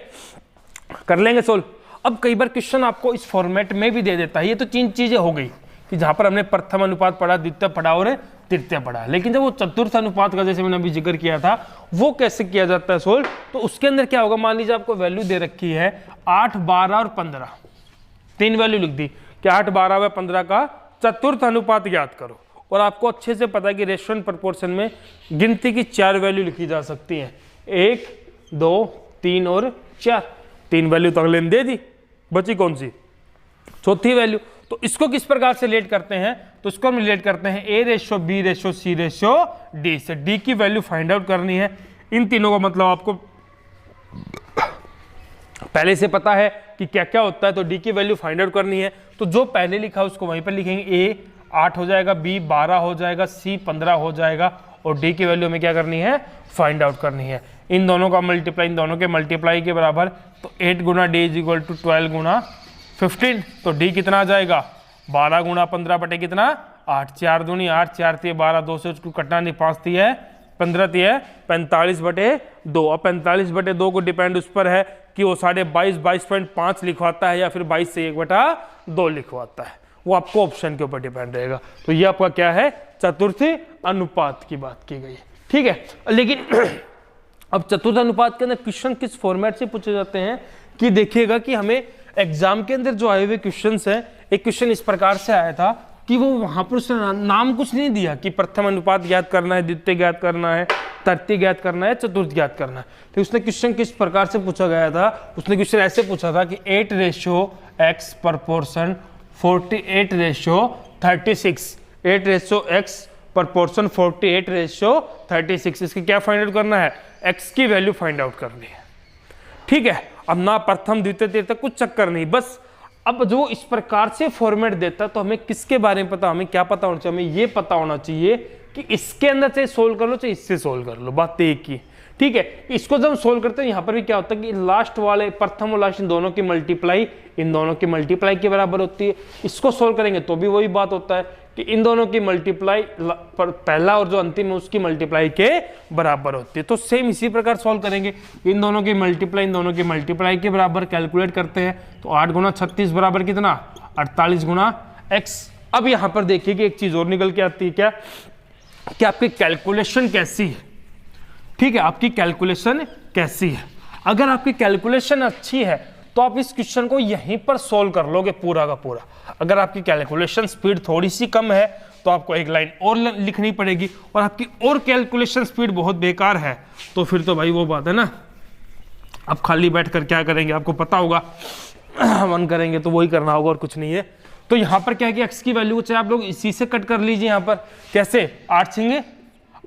कर लेंगे सोल्व। अब कई बार क्वेश्चन आपको इस फॉर्मेट में भी दे देता है। ये तो 3 चीजें हो गई कि जहां पर हमने प्रथम अनुपात पढ़ा, द्वितीय पढ़ा और तृतीय पढ़ा। लेकिन जब वो चतुर्थ अनुपात का जैसे मैंने अभी जिक्र किया था, वो कैसे किया जाता है सोल्व, तो उसके अंदर क्या होगा, मान लीजिए आपको वैल्यू दे रखी है 8, 12 और 15, 3 वैल्यू लिख दी कि 8, 12 व 15 का चतुर्थ अनुपात ज्ञात करो। और आपको अच्छे से पता है कि रेशियो एंड प्रोपोर्शन में गिनती की 4 वैल्यू लिखी जा सकती है, 1, 2, 3 और 4। 3 वैल्यू तो अगले ने दे दी, बची कौन सी, चौथी वैल्यू। तो इसको किस प्रकार से रिलेट करते हैं, तो इसको हम रिलेट करते हैं A ratio B ratio C ratio D से। D की वैल्यू फाइंड आउट करनी है। इन तीनों का मतलब आपको पहले से पता है कि क्या क्या होता है, तो D की वैल्यू फाइंड आउट करनी है। तो जो पहले लिखा है उसको वहीं पर लिखेंगे, A 8 हो जाएगा, B 12 हो जाएगा, C 15 हो जाएगा और D की वैल्यू हमें क्या करनी है, फाइंड आउट करनी है। इन दोनों का मल्टीप्लाई इन दोनों के मल्टीप्लाई के बराबर, तो 8 गुना D इज इक्वल टू 12 गुना 15। तो D कितना आ जाएगा, 12 गुना 15 बटे कितना 8, 4 दूनी 8, 4 तिये 12, 2 से उसको कटना नहीं, 5 तिये 15 तिये 45 बटे 2। अब 45 बटे 2 को डिपेंड उस पर है कि वो 22.5 22.5 लिखवाता है या फिर 22 से 1/2 लिखवाता है, वो आपको ऑप्शन के ऊपर डिपेंड रहेगा। तो ये आपका क्या है, चतुर्थ अनुपात की बात की गई। ठीक है, लेकिन अब चतुर्थ अनुपात के अंदर क्वेश्चन किस फॉर्मेट से पूछे जाते हैं कि देखिएगा कि हमें एग्जाम के अंदर जो आए हुए क्वेश्चंस हैं, एक क्वेश्चन इस प्रकार से आया था कि वो वहां पर उसने नाम कुछ नहीं दिया कि प्रथम अनुपात ज्ञात करना है, द्वितीय ज्ञात करना है, तृतीय ज्ञात करना है, चतुर्थ ज्ञात करना है। तो उसने क्वेश्चन किस प्रकार से पूछा गया था, उसने क्वेश्चन ऐसे पूछा था कि 8 ratio x proportion 48 ratio 36, 8 ratio x proportion 48 ratio 36, इसकी क्या फाइंड आउट करना है, x की वैल्यू फाइंड आउट करनी है। ठीक है, अब ना प्रथम द्वितीय तृतीय कुछ चक्कर नहीं, बस अब जो इस प्रकार से फॉर्मेट देता तो हमें किसके बारे में पता, हमें क्या पता होना चाहिए, हमें ये पता होना चाहिए कि इसके अंदर से सोल्व कर लो चाहे इससे सोल्व कर लो, बात एक ही। ठीक है, इसको जब सोल्व करते हैं यहाँ पर भी क्या होता है कि लास्ट वाले प्रथम और लास्ट इन दोनों की मल्टीप्लाई इन दोनों की मल्टीप्लाई के बराबर होती है। इसको सोल्व करेंगे तो भी वही बात होता है कि इन दोनों की मल्टीप्लाई पहला और जो अंतिम है उसकी मल्टीप्लाई के बराबर होती है। तो सेम इसी प्रकार सोल्व करेंगे, इन दोनों की मल्टीप्लाई इन दोनों की मल्टीप्लाई के बराबर कैलकुलेट करते हैं। तो 8 गुना 36 बराबर कितना, 48 गुना x। अब यहाँ पर देखिए कि एक चीज और निकल के आती है, क्या कि आपकी कैलकुलेशन कैसी है। ठीक है, आपकी कैलकुलेशन कैसी है। अगर आपकी कैलकुलेशन अच्छी है तो आप इस क्वेश्चन को यहीं पर सोल्व कर लोगे पूरा का पूरा। अगर आपकी कैलकुलेशन स्पीड थोड़ी सी कम है तो आपको एक लाइन और लिखनी पड़ेगी, और आपकी और कैलकुलेशन स्पीड बहुत बेकार है तो फिर तो भाई वो बात है ना, आप खाली बैठ कर क्या करेंगे, आपको पता होगा मन करेंगे तो वही करना होगा और कुछ नहीं है। तो यहाँ पर क्या है कि x की वैल्यू चाहे आप लोग इसी से कट कर लीजिए। यहाँ पर कैसे, 8 छिंगे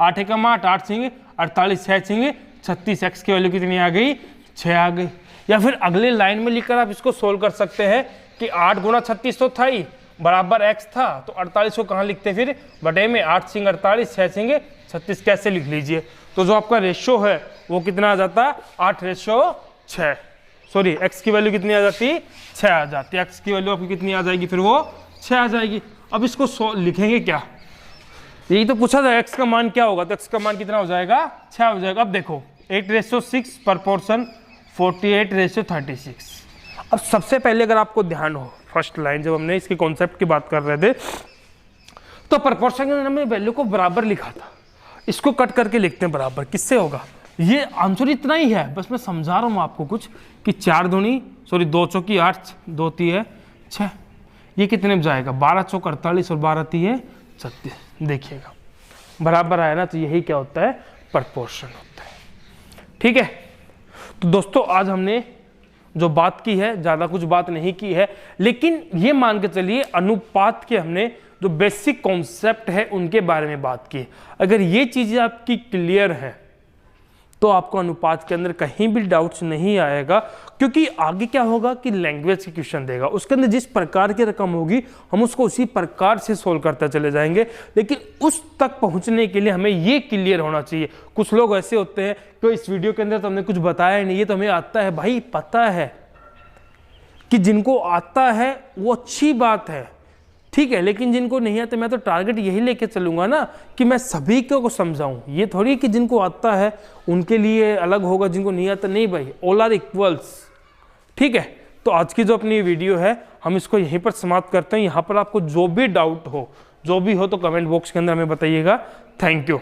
8 एकम 8, 8 छिंगे 48, 6 छिंगे 36, x की वैल्यू कितनी आ गई, 6 आ गई। या फिर अगले लाइन में लिखकर आप इसको सोल्व कर सकते हैं कि 8 गुना 36 तो था ही, बराबर x था, तो 48 को कहाँ लिखते फिर, बटे में 8 छिंग 48, 6 छिंगे 36 कैसे लिख लीजिए। तो जो आपका रेशियो है वो कितना आ जाता, 8 रेशियो 6, सॉरी x की वैल्यू कितनी आ जाती, 6 आ जाती है। x की वैल्यू आपकी कितनी आ जाएगी, फिर वो 6 आ जाएगी। अब इसको लिखेंगे क्या, यही तो पूछा था x का मान क्या होगा, तो x का मान कितना हो जाएगा, 6 हो जाएगा। अब देखो 8 रेशियो 6 प्रपोर्शन 48 रेशियो 36। अब सबसे पहले अगर आपको ध्यान हो, फर्स्ट लाइन जब हमने इसके कॉन्सेप्ट की बात कर रहे थे तो प्रपोर्शन के अंदर हमने वैल्यू को बराबर लिखा था, इसको कट करके लिखते हैं बराबर, किससे होगा, ये आंसर इतना ही है, बस मैं समझा रहा हूँ आपको कुछ कि 2 चौकी 8, 2 तिये 6, ये कितने में जाएगा, 12 चौक 48 और 12 तिये 36। देखिएगा बराबर आया ना, तो यही क्या होता है, प्रपोर्शन होता है। ठीक है, तो दोस्तों आज हमने जो बात की है, ज़्यादा कुछ बात नहीं की है, लेकिन ये मान के चलिए अनुपात के हमने जो बेसिक कॉन्सेप्ट है उनके बारे में बात की। अगर ये चीज़ें आपकी क्लियर हैं तो आपको अनुपात के अंदर कहीं भी डाउट्स नहीं आएगा, क्योंकि आगे क्या होगा कि लैंग्वेज के क्वेश्चन देगा, उसके अंदर जिस प्रकार की रकम होगी हम उसको उसी प्रकार से सोल्व करते चले जाएंगे। लेकिन उस तक पहुंचने के लिए हमें ये क्लियर होना चाहिए। कुछ लोग ऐसे होते हैं कि इस वीडियो के अंदर तो हमने कुछ बताया ही नहीं, ये तो हमें आता है। भाई पता है कि जिनको आता है वो अच्छी बात है, ठीक है, लेकिन जिनको नहीं आता, मैं तो टारगेट यही लेके चलूंगा ना कि मैं सभी को समझाऊं। ये थोड़ी कि जिनको आता है उनके लिए अलग होगा, जिनको नहीं आता नहीं भाई, ऑल आर इक्वल्स। ठीक है, तो आज की जो अपनी वीडियो है हम इसको यहीं पर समाप्त करते हैं। यहाँ पर आपको जो भी डाउट हो, जो भी हो तो कमेंट बॉक्स के अंदर हमें बताइएगा। Thank you.